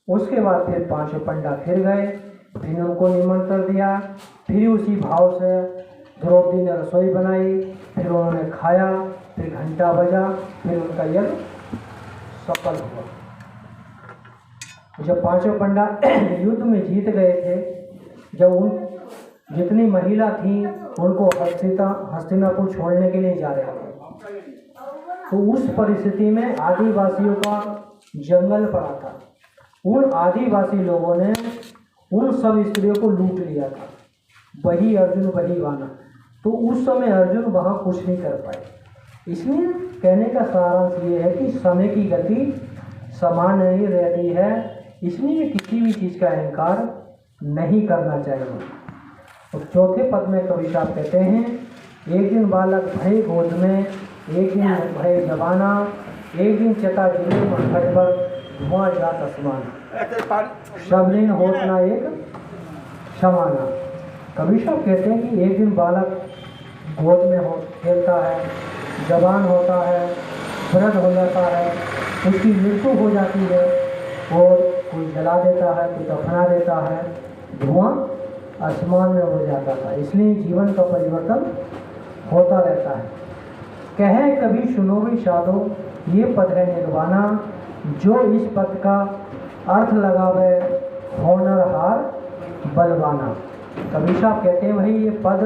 उसके बाद फिर पांचों पंडा फिर गए, फिर उनको निमंत्रण दिया, फिर उसी भाव से द्रौपदी ने रसोई बनाई, फिर उन्होंने खाया, फिर घंटा बजा, फिर उनका यज्ञ सफल हुआ। जब पांचों पंडा युद्ध में जीत गए थे, जब उन जितनी महिला थी उनको हस्तिनापुर छोड़ने के लिए जा रहे थे, तो उस परिस्थिति में आदिवासियों का जंगल पड़ा था। उन आदिवासी लोगों ने उन सब स्त्रियों को लूट लिया था, वही अर्जुन वही वाना। तो उस समय अर्जुन वहाँ कुछ नहीं कर पाए। इसलिए कहने का सारांश ये है कि समय की गति समान नहीं रहती है, इसलिए किसी भी चीज़ का अहंकार नहीं करना चाहिए। तो चौथे पद में कवि साहब कहते हैं, एक दिन बालक भय गोद में, एक दिन भय जवाना, एक दिन चता जिले मरघट पर धुआं जात आसमान, सब दिन होत ना एक समाना। कवि साहब कहते हैं कि एक दिन बालक गोद में खेलता है, जवान होता है, वृद्ध हो जाता है, उसकी मृत्यु हो जाती है और कोई जला देता है, कोई दफना देता है, धुआं आसमान में हो जाता था। इसलिए जीवन का परिवर्तन होता रहता है। कहे कभी सुनो भी साधो, ये पद है निर्वाणा, जो इस पद का अर्थ लगावे होनरहार बलवाना। कबीर साहब कहते हैं भाई ये पद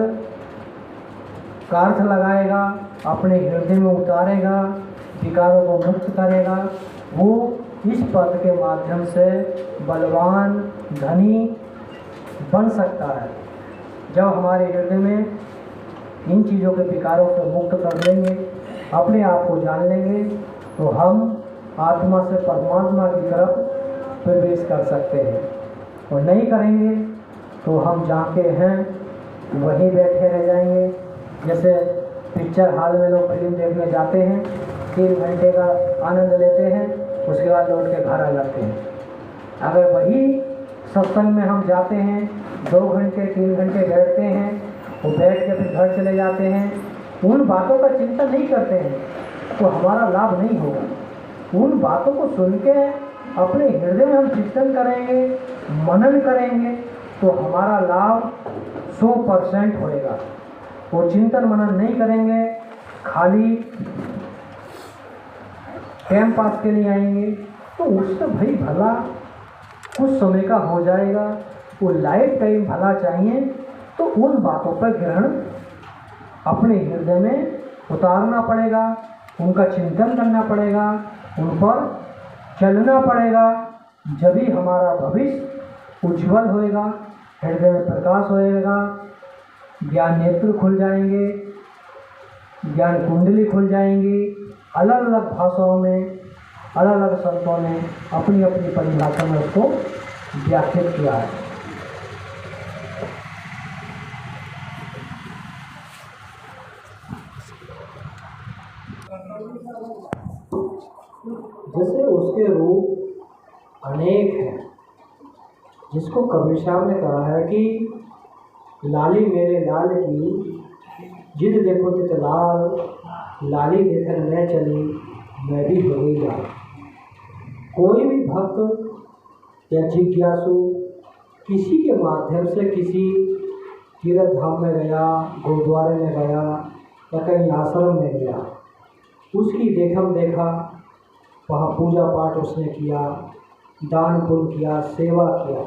का अर्थ लगाएगा, अपने हृदय में उतारेगा, विकारों को मुक्त करेगा, वो इस पद के माध्यम से बलवान धनी बन सकता है। जब हमारे हृदय में इन चीज़ों के विकारों से मुक्त कर लेंगे, अपने आप को जान लेंगे, तो हम आत्मा से परमात्मा की तरफ प्रवेश कर सकते हैं। और नहीं करेंगे तो हम जहाँ के हैं वहीं बैठे रह जाएंगे। जैसे पिक्चर हॉल में लोग फिल्म देखने जाते हैं, 3 घंटे का आनंद लेते हैं, उसके बाद लौट के घर आ जाते हैं। अगर वही सत्संग में हम जाते हैं, 2 घंटे 3 घंटे बैठते हैं और बैठ के फिर घर चले जाते हैं, उन बातों का चिंतन नहीं करते हैं, तो हमारा लाभ नहीं होगा। उन बातों को सुन के अपने हृदय में हम चिंतन करेंगे, मनन करेंगे, तो हमारा लाभ 100% होएगा। और चिंतन मनन नहीं करेंगे, खाली टाइम पास के लिए आएंगे, तो उससे भाई भला कुछ समय का हो जाएगा। वो लाइफ टाइम भला चाहिए, तो उन बातों पर ग्रहण अपने हृदय में उतारना पड़ेगा, उनका चिंतन करना पड़ेगा, उन पर चलना पड़ेगा। जब ही हमारा भविष्य उज्जवल होएगा, हृदय में प्रकाश होएगा, ज्ञान नेत्र खुल जाएंगे, ज्ञान कुंडली खुल जाएंगी। अलग अलग भाषाओं में अलग अलग संतों ने अपनी अपनी परिभाषा में उसको व्याख्यात किया है। जैसे उसके रूप अनेक हैं, जिसको कबीर साहब ने कहा है कि लाली मेरे लाल की जिद देखो तित लाल, लाली देखकर मैं चली मैं भी हो गई लाल। कोई भी भक्त या जिज्ञासु किसी के माध्यम से किसी तीर्थ धाम में गया, गुरुद्वारे में गया या कहीं आश्रम में गया, उसकी देखम देखा, वहाँ पूजा पाठ उसने किया, दान पुण्य किया, सेवा किया,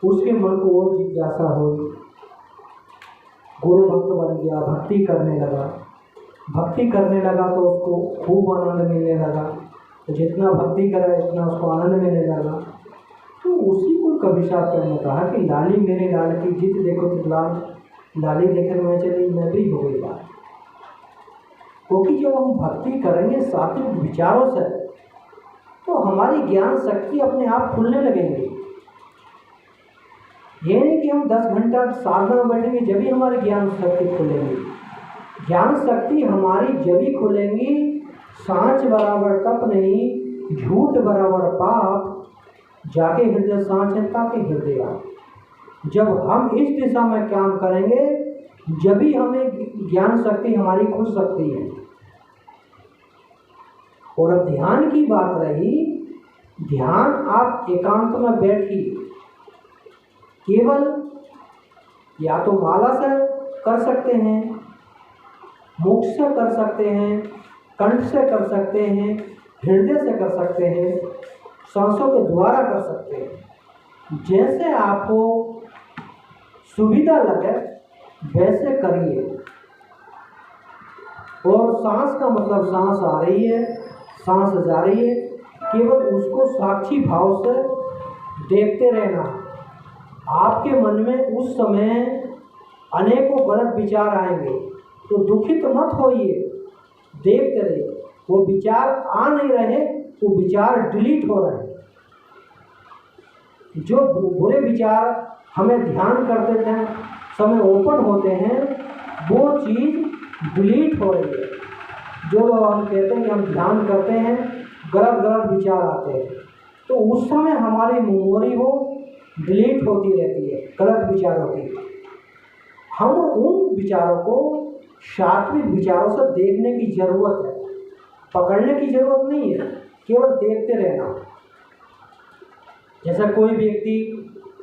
उसके मन को और जिज्ञासा हुई, गुरु भक्त बन गया, भक्ति करने लगा। भक्ति करने लगा तो उसको खूब आनंद मिलने लगा, तो जितना भक्ति करे उतना उसको आनंद मिलने लगा। तो उसी को कबीर साहब ने कहा कि लाली मेरे लाल की जिद देखो तो लाल, लाली देखकर मैं चली मैं भी हो गई लाल। क्योंकि जब हम भक्ति करेंगे सात्विक विचारों से तो हमारी ज्ञान शक्ति अपने आप खुलने लगेंगी। ये नहीं कि हम 10 घंटा साधना में बैठेंगे जब भी हमारी ज्ञान शक्ति खुलेंगी। ज्ञान शक्ति हमारी जब भी खुलेंगी, सांच बराबर तप नहीं, झूठ बराबर पाप, जाके हृदय सांच है ताके हृदय आप। जब हम इस दिशा में काम करेंगे जब भी हमें ज्ञान शक्ति हमारी खुल सकती है। और अब ध्यान की बात रही, ध्यान आप एकांत में बैठी केवल या तो माला से कर सकते हैं, मुख से कर सकते हैं, कंठ से कर सकते हैं, हृदय से कर सकते हैं, सांसों के द्वारा कर सकते हैं। जैसे आपको सुविधा लगे वैसे करिए। और सांस का मतलब सांस आ रही है, सांस जा रही है, केवल उसको साक्षी भाव से देखते रहना। आपके मन में उस समय अनेकों गलत विचार आएंगे तो दुखित मत होइए, देखते रहिए। वो विचार आ नहीं रहे, वो विचार डिलीट हो रहे हैं। जो बुरे विचार हमें ध्यान करते थे समय ओपन होते हैं, वो चीज़ डिलीट हो रही है। जो लोग हम कहते हैं कि हम ध्यान करते हैं, गलत गलत विचार आते हैं, तो उस समय हमारी मेमोरी वो डिलीट होती रहती है गलत विचारों की। हम उन विचारों को सात्विक विचारों से देखने की जरूरत है, पकड़ने की जरूरत नहीं है, केवल देखते रहना। जैसा कोई व्यक्ति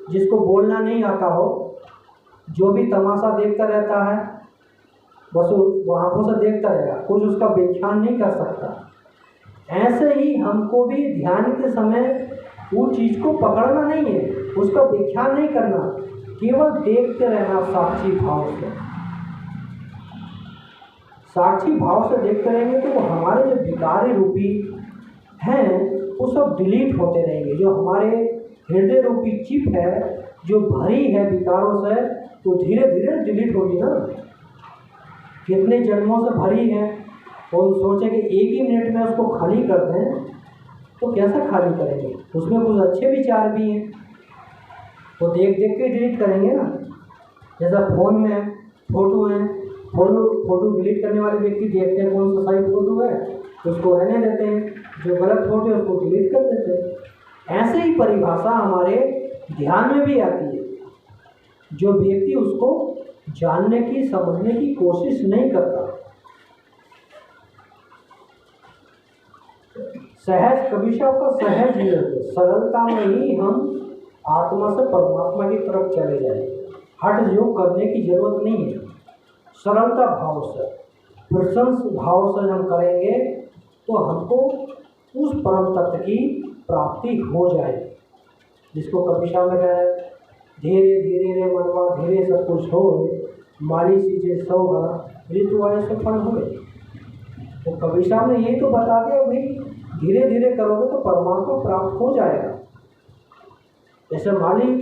जिसको बोलना नहीं आता हो, जो भी तमाशा देखता रहता है, बस वो आंखों से देखता रहेगा, कुछ उसका व्याख्यान नहीं कर सकता। ऐसे ही हमको भी ध्यान के समय वो चीज़ को पकड़ना नहीं है, उसका व्याख्यान नहीं करना, केवल देखते रहना साक्षी भाव से। साक्षी भाव से देखते रहेंगे तो हमारे जो विकारी रूपी हैं वो सब डिलीट होते रहेंगे। जो हमारे हृदय रूपी चिप है जो भरी है विकारों से, तो धीरे धीरे डिलीट होगी ना। कितने जन्मों से भरी है, और सोचे कि एक ही मिनट में उसको खाली कर दें, तो कैसे खाली करेंगे? उसमें कुछ अच्छे विचार भी हैं, तो देख देख के डिलीट करेंगे ना। जैसा फ़ोन में फ़ोटो है, फोटो डिलीट करने वाले व्यक्ति देखते हैं कौन सा सही फोटो है, उसको रहने देते हैं, जो गलत फोटो है उसको डिलीट कर देते हैं। ऐसे ही परिभाषा हमारे ध्यान में भी आती है। जो व्यक्ति उसको जानने की समझने की कोशिश नहीं करता, सहज कबीर साहब का सहज ही है, सरलता में ही हम आत्मा से परमात्मा की तरफ चले जाएंगे। हट योग करने की जरूरत नहीं है, सरलता भाव से, प्रशंस भाव से हम करेंगे तो हमको उस परम तत्व की प्राप्ति हो जाए, जिसको कबीर साहब ने कहा, धीरे धीरे रे मनवा धीरे सब कुछ हो, माली सीजे सौगा ऋतु आए सफल हुए। तो कबीर साहब ने यही तो बता दिया, भाई धीरे धीरे करोगे तो परमात्मा प्राप्त हो जाएगा। जैसे माली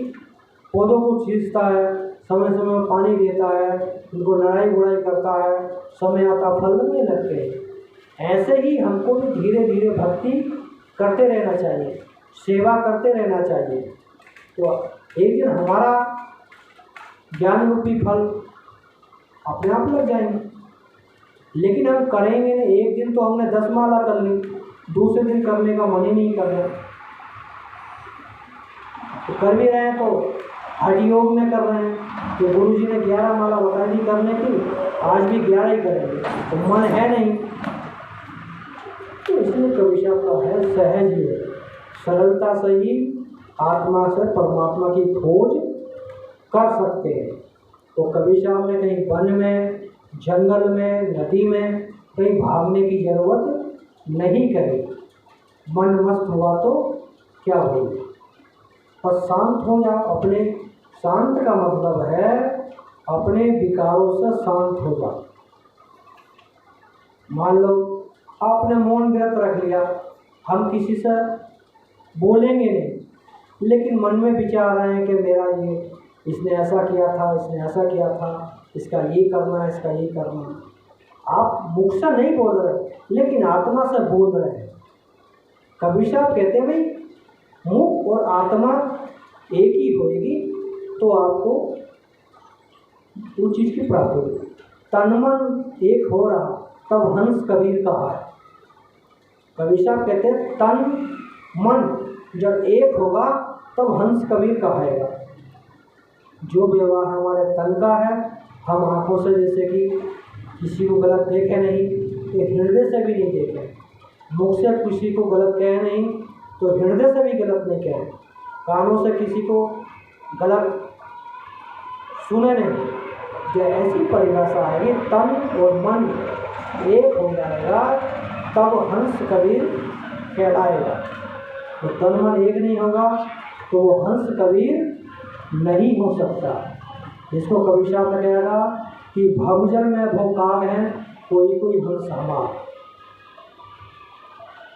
पौधों को सींचता है, समय समय में पानी देता है, उनको लड़ाई गुड़ाई करता है, समय आता फल लगने लगते हैं। ऐसे ही हमको भी धीरे धीरे भक्ति करते रहना चाहिए, सेवा करते रहना चाहिए, तो एक दिन हमारा ज्ञान रूपी फल अपने आप लग जाएंगे। लेकिन हम करेंगे नहीं, एक दिन तो हमने 10 माला कर ली, दूसरे दिन करने का मन ही नहीं कर रहा, तो कर भी रहे हैं तो हठ योग में कर रहे हैं। तो गुरु जी ने 11 माला बताई थी करने की, आज भी 11 ही करेंगे, तो मन है नहीं। तो इसलिए कबीर साहब का है सहज ही है, सरलता से ही आत्मा से परमात्मा की खोज कर सकते हैं। तो कबीर साहब ने कहीं वन में, जंगल में, नदी में कहीं भागने की जरूरत नहीं करी। मन मस्त हुआ तो क्या हुई, और शांत हो जाओ। अपने शांत का मतलब है अपने विकारों से शांत हो जाओ। मान लो आपने मौन व्रत रख लिया, हम किसी से बोलेंगे नहीं, लेकिन मन में विचार आए कि मेरा ये, इसने ऐसा किया था, इसने ऐसा किया था, इसका ये करना है, इसका ये करना है। आप मुख से नहीं बोल रहे लेकिन आत्मा से बोल रहे हैं। कबीर साहब कहते हैं भाई मुख और आत्मा एक ही होएगी तो आपको उस चीज़ की प्राप्ति होगी। तन मन एक हो रहा तब हंस कबीर कहा है। कबीर साहब कहते हैं तन मन जब एक होगा तब हंस कबीर कहाएगा। जो व्यवहार हमारे तन का है, हम आँखों से जैसे कि किसी को गलत देखे नहीं तो हृदय से भी नहीं देखे, मुख से किसी को गलत कहे नहीं तो हृदय से भी गलत नहीं कहे, कानों से किसी को गलत सुने नहीं। जो ऐसी परिभाषा आएगी तन और मन एक हो जाएगा तब हंस कबीर कहलाएगा। तो तन मन एक नहीं होगा तो वो हंस कबीर नहीं हो सकता। जिसको कबीर साहब ने कहेगा कि भवजल में भोकाग है कोई कोई हंस हमार।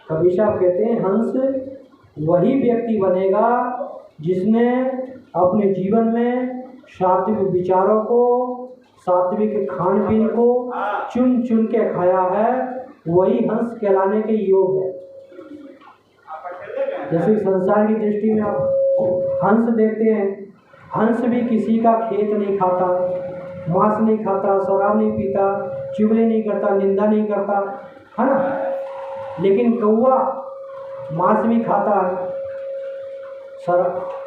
कबीर साहब कहते हैं हंस वही व्यक्ति बनेगा जिसने अपने जीवन में सात्विक विचारों को, सात्विक खान पीन को चुन चुन के खाया है, वही हंस कहलाने के योग है। जैसे संसार की दृष्टि में आप हंस देखते हैं, हंस भी किसी का खेत नहीं खाता, मांस नहीं खाता, शराब नहीं पीता, चुगली नहीं करता, निंदा नहीं करता, है ना। लेकिन कौवा मांस भी खाता है,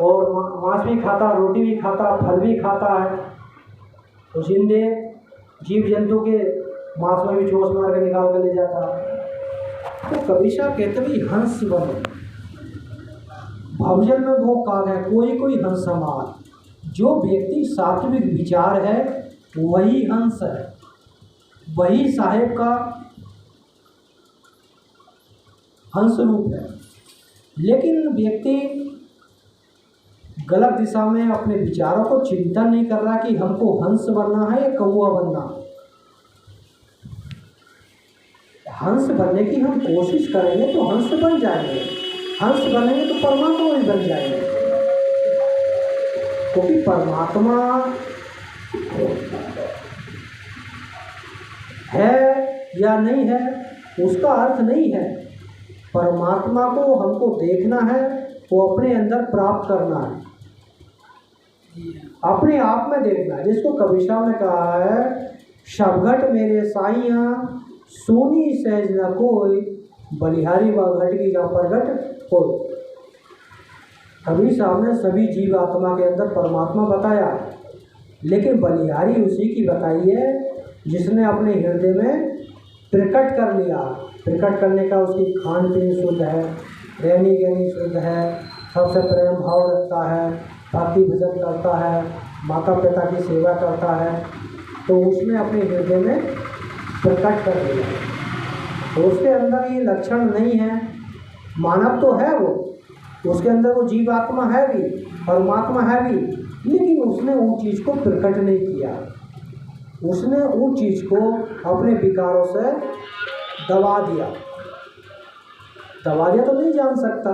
और मांस भी खाता, रोटी भी खाता, फल भी खाता है। तो जिंदे जीव जंतु के मांस में भी चोंच मार के निकाल कर ले जाता है। तो कबीर साहब कहते भी हंस बनो। भवजल में वो काग है कोई कोई हंस हमार। जो व्यक्ति सात्विक विचार है वही हंस है, वही साहेब का हंस रूप है। लेकिन व्यक्ति गलत दिशा में अपने विचारों को चिंतन नहीं कर रहा कि हमको हंस बनना है या कौवा बनना। हंस बनने की हम कोशिश करेंगे तो हंस बन जाएंगे, हंस बनेंगे तो परमात्मा भी बन जाएंगे। क्योंकि परमात्मा है या नहीं है उसका अर्थ नहीं है। परमात्मा को हमको देखना है, वो अपने अंदर प्राप्त करना है, अपने आप में देखना है। जिसको कबीर साहब ने कहा है शबघट मेरे साइया सोनी सहज न कोई, बलिहारी व घट की जहाँ प्रगट हो। कबीर साहब ने सभी जीव आत्मा के अंदर परमात्मा बताया, लेकिन बलिहारी उसी की बताई है जिसने अपने हृदय में प्रकट कर लिया। प्रकट करने का उसकी खान पीन शुद्ध है, रहनी गहनी शुद्ध है, सबसे प्रेम भाव रखता है, भक्ति भजन करता है, माता पिता की सेवा करता है, तो उसने अपने हृदय में प्रकट कर दिया। तो उसके अंदर ये लक्षण नहीं है, मानव तो है वो, उसके अंदर वो जीवात्मा है भी, परमात्मा है भी, लेकिन उसने उन चीज़ को प्रकट नहीं किया। उसने उन चीज़ को अपने विकारों से दबा दिया। दबा दिया तो नहीं जान सकता।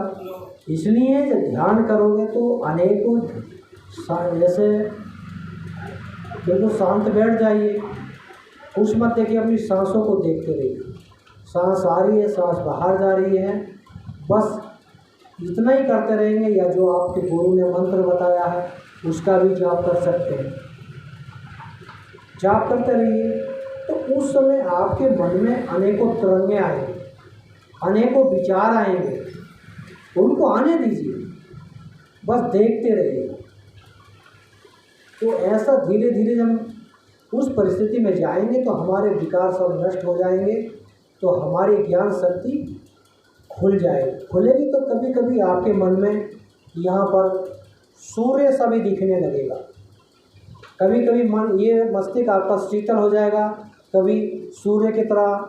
इसलिए जब ध्यान करोगे तो अनेकों, जैसे बिल्कुल शांत बैठ जाइए, कुछ मत देखिए, अपनी सांसों को देखते रहिए। सांस आ रही है, सांस बाहर जा रही है, बस इतना ही करते रहेंगे। या जो आपके गुरु ने मंत्र बताया है उसका भी जाप कर सकते हैं, जाप करते रहिए। तो उस समय आपके मन में अनेकों तरंगें आएंगी, अनेकों विचार आएंगे, उनको आने दीजिए, बस देखते रहिए। तो ऐसा धीरे धीरे जब उस परिस्थिति में जाएंगे तो हमारे विकार सब नष्ट हो जाएंगे, तो हमारी ज्ञान शक्ति खुल जाएगी। खुलेगी तो कभी कभी आपके मन में यहाँ पर सूर्य सा भी दिखने लगेगा, कभी कभी मन ये मस्तिष्क आपका शीतल हो जाएगा, कभी सूर्य की तरह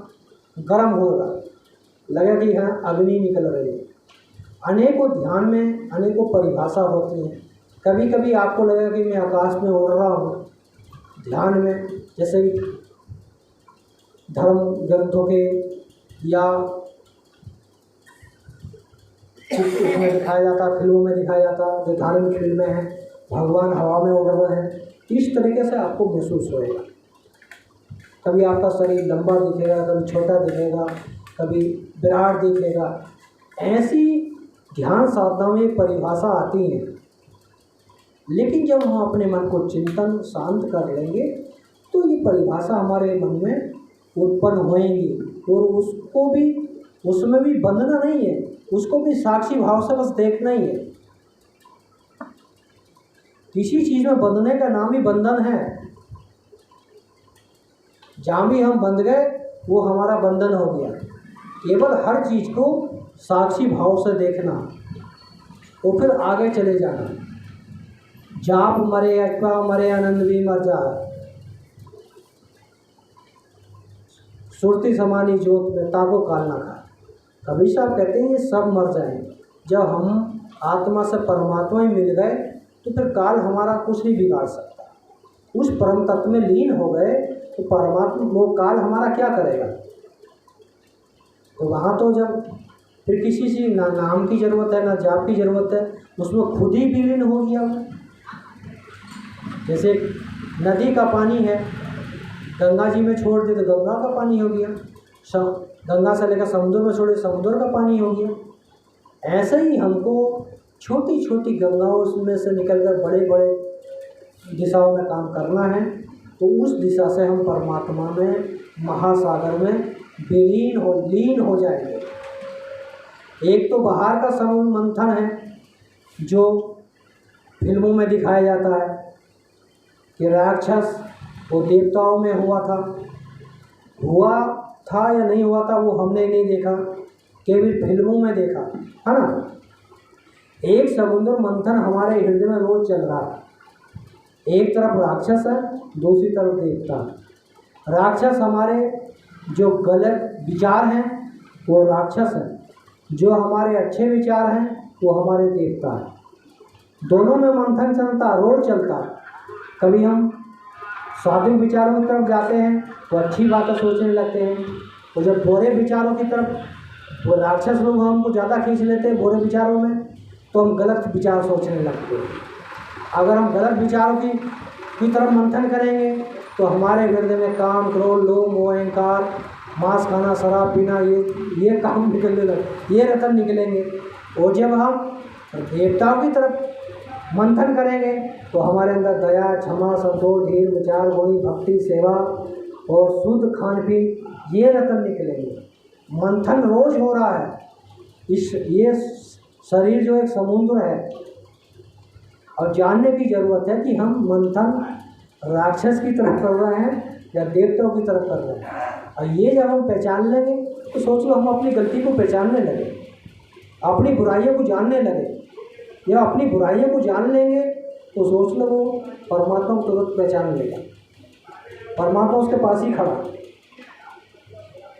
गर्म होगा, लगेगा कि हाँ अग्नि निकल रही है। अनेकों ध्यान में अनेकों परिभाषा होती हैं। कभी कभी आपको लगेगा कि मैं आकाश में उड़ रहा हूँ ध्यान में, जैसे धर्म ग्रंथों के या उसमें दिखाया जाता, फिल्मों में दिखाया जाता, जो धार्मिक फिल्में हैं, भगवान हवा में उड़ रहे हैं, इस तरीके से आपको महसूस होएगा। कभी आपका शरीर लंबा दिखेगा, कभी छोटा दिखेगा, कभी विराट दिखेगा। ऐसी ध्यान साधना में परिभाषा आती है, लेकिन जब हम अपने मन को चिंतन शांत कर लेंगे तो ये परिभाषा हमारे मन में उत्पन्न होएंगी, और उसको भी, उसमें भी बंधना नहीं है, उसको भी साक्षी भाव से बस देखना ही है। किसी चीज़ में बंधने का नाम ही बंधन है। जहाँ भी हम बंध गए वो हमारा बंधन हो गया। केवल हर चीज़ को साक्षी भाव से देखना और फिर आगे चले जाना। जाप मरे अटवा मरे आनंद भी मर जा, सुरती समानी जोत में ताको काल ना खा। कबीर साहब कहते हैं ये सब मर जाएंगे। जब हम आत्मा से परमात्मा ही मिल गए तो फिर काल हमारा कुछ नहीं बिगाड़ सकता। उस परम तत्व में लीन हो गए तो परमात्मा, वो काल हमारा क्या करेगा। तो वहाँ तो जब फिर किसी से ना नाम की ज़रूरत है ना जाप की ज़रूरत है, उसमें खुद ही विलीन हो गया वो। जैसे नदी का पानी है, गंगा जी में छोड़ दे तो गंगा का पानी हो गया, गंगा से लेकर समुद्र में छोड़े समुद्र का पानी हो गया। ऐसे ही हमको छोटी छोटी गंगाओं उसमें से निकलकर बड़े बड़े दिशाओं में काम करना है, तो उस दिशा से हम परमात्मा में, महासागर में लीन हो जाएंगे। एक तो बाहर का समूह मंथन है जो फिल्मों में दिखाया जाता है कि राक्षस वो देवताओं में हुआ था या नहीं हुआ था वो हमने नहीं देखा, केवल फिल्मों में देखा है ना। एक समुद्र मंथन हमारे हृदय में रोज चल रहा है। एक तरफ राक्षस है, दूसरी तरफ देवता है। राक्षस हमारे जो गलत विचार हैं वो राक्षस हैं, जो हमारे अच्छे विचार हैं वो हमारे देवता हैं। दोनों में मंथन चलता, रोज चलता। कभी हम सात्विक विचारों की तरफ जाते हैं तो अच्छी बातें सोचने लगते हैं, और जब बुरे विचारों की तरफ वो राक्षस लोग हमको ज़्यादा खींच लेते हैं बुरे विचारों में, तो हम गलत विचार सोचने लगते हैं। अगर हम गलत विचारों की तरफ मंथन करेंगे तो हमारे हृदय में काम, क्रोध, लोभ, मोह, अहंकार, मांस खाना, शराब पीना, ये काम निकलने लगे, ये रतन निकलेंगे। और जब हम देवताओं की तरफ मंथन करेंगे तो हमारे अंदर दया, क्षमा, संतोष, धीर, विचार, गुणी, भक्ति, सेवा और शुद्ध खान पीन, ये रतन निकलेंगे। मंथन रोज हो रहा है। ये शरीर जो एक समुद्र है, और जानने की ज़रूरत है कि हम मंथन राक्षस की तरफ कर रहे हैं या देवताओं की तरफ कर रहे हैं। और ये जब हम पहचान लेंगे तो सोच लो हम अपनी गलती को पहचानने लगे, अपनी बुराइयों को जानने लगे। या अपनी बुराइयों को जान लेंगे तो सोच लो वो परमात्मा को तुरंत पहचान लेगा। परमात्मा उसके पास ही खड़ा।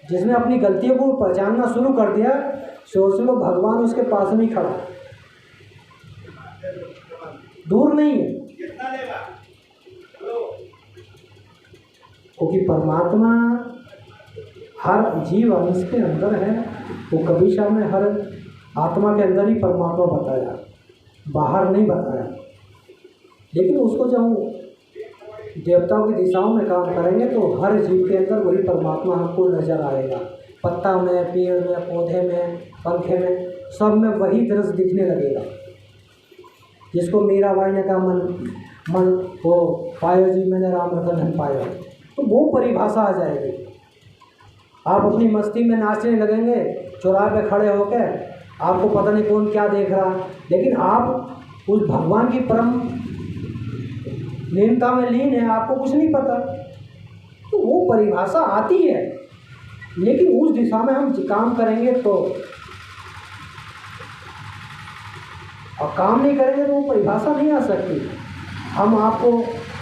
जिसने अपनी गलतियों को पहचानना शुरू कर दिया, सोच लो भगवान उसके पास में ही खड़ा, दूर नहीं है। क्योंकि परमात्मा हर जीव अंश के अंदर है। वो कबीर साहब ने हर आत्मा के अंदर ही परमात्मा बताया, बाहर नहीं बताया। लेकिन उसको जब हम देवताओं की दिशाओं में काम करेंगे तो हर जीव के अंदर वही परमात्मा हमको नजर आएगा। पत्ता में, पेड़ में, पौधे में, पंखे में, सब में वही दृश्य दिखने लगेगा। जिसको मीराबाई ने कहा मन वो पायो जी मैंने राम रतन धन पाया, तो वो परिभाषा आ जाएगी। आप अपनी मस्ती में नाचने लगेंगे, चौराहे पे खड़े होकर, आपको पता नहीं कौन क्या देख रहा, लेकिन आप उस भगवान की परम लीनता में लीन है, आपको कुछ नहीं पता। तो वो परिभाषा आती है, लेकिन उस दिशा में हम काम करेंगे तो, और काम नहीं करेंगे तो वो परिभाषा नहीं आ सकती। हम आपको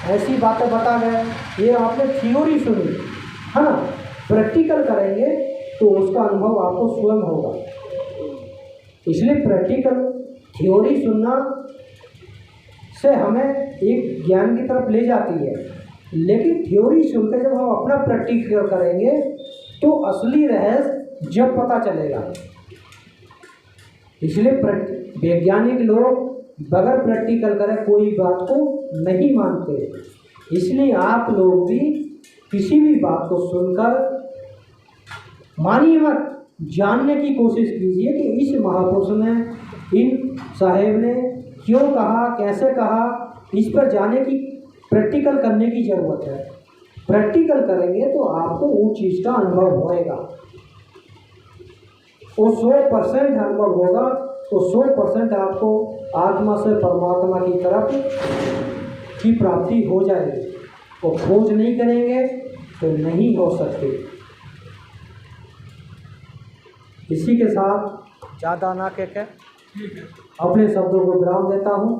ऐसी बातें बता गए, ये आपने थ्योरी सुनी है ना, प्रैक्टिकल करेंगे तो उसका अनुभव आपको स्वयं होगा। इसलिए प्रैक्टिकल थ्योरी सुनना से हमें एक ज्ञान की तरफ ले जाती है, लेकिन थ्योरी सुनकर जब हम अपना प्रैक्टिकल करेंगे तो असली रहस्य जब पता चलेगा। इसलिए वैज्ञानिक लोग बगैर प्रैक्टिकल करे कोई बात को नहीं मानते। इसलिए आप लोग भी किसी भी बात को सुनकर मानिए मत, जानने की कोशिश कीजिए कि इस महापुरुष ने, इन साहेब ने क्यों कहा, कैसे कहा। इस पर जाने की, प्रैक्टिकल करने की ज़रूरत है। प्रैक्टिकल करेंगे तो आपको उस चीज़ का अनुभव होएगा, वो 100% अनुभव होगा, तो 100% आपको आत्मा से परमात्मा की तरफ की प्राप्ति हो जाएगी। वो खोज नहीं करेंगे तो नहीं हो सकती। इसी के साथ ज़्यादा ना कह अपने शब्दों को विराम देता हूँ।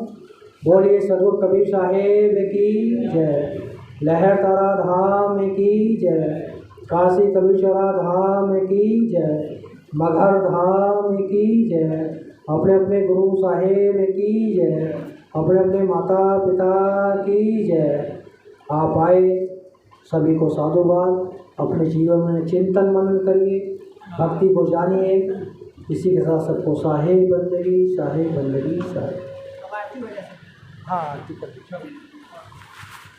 बोलिए सदगुरु कबीर साहेब की जय, लहर तारा धाम की जय, काशी कबीरचरा धाम की जय, मगहर धाम की जय, अपने अपने गुरु साहेब की जय, अपने अपने माता पिता की जय। आप आए, सभी को साधुवाद। अपने जीवन में चिंतन मनन करिए, भक्ति को जानिए। इसी के साथ सबको साहेब बंदगी, साहेब बंदगी, साहेब। हाँ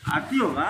आरती होगा।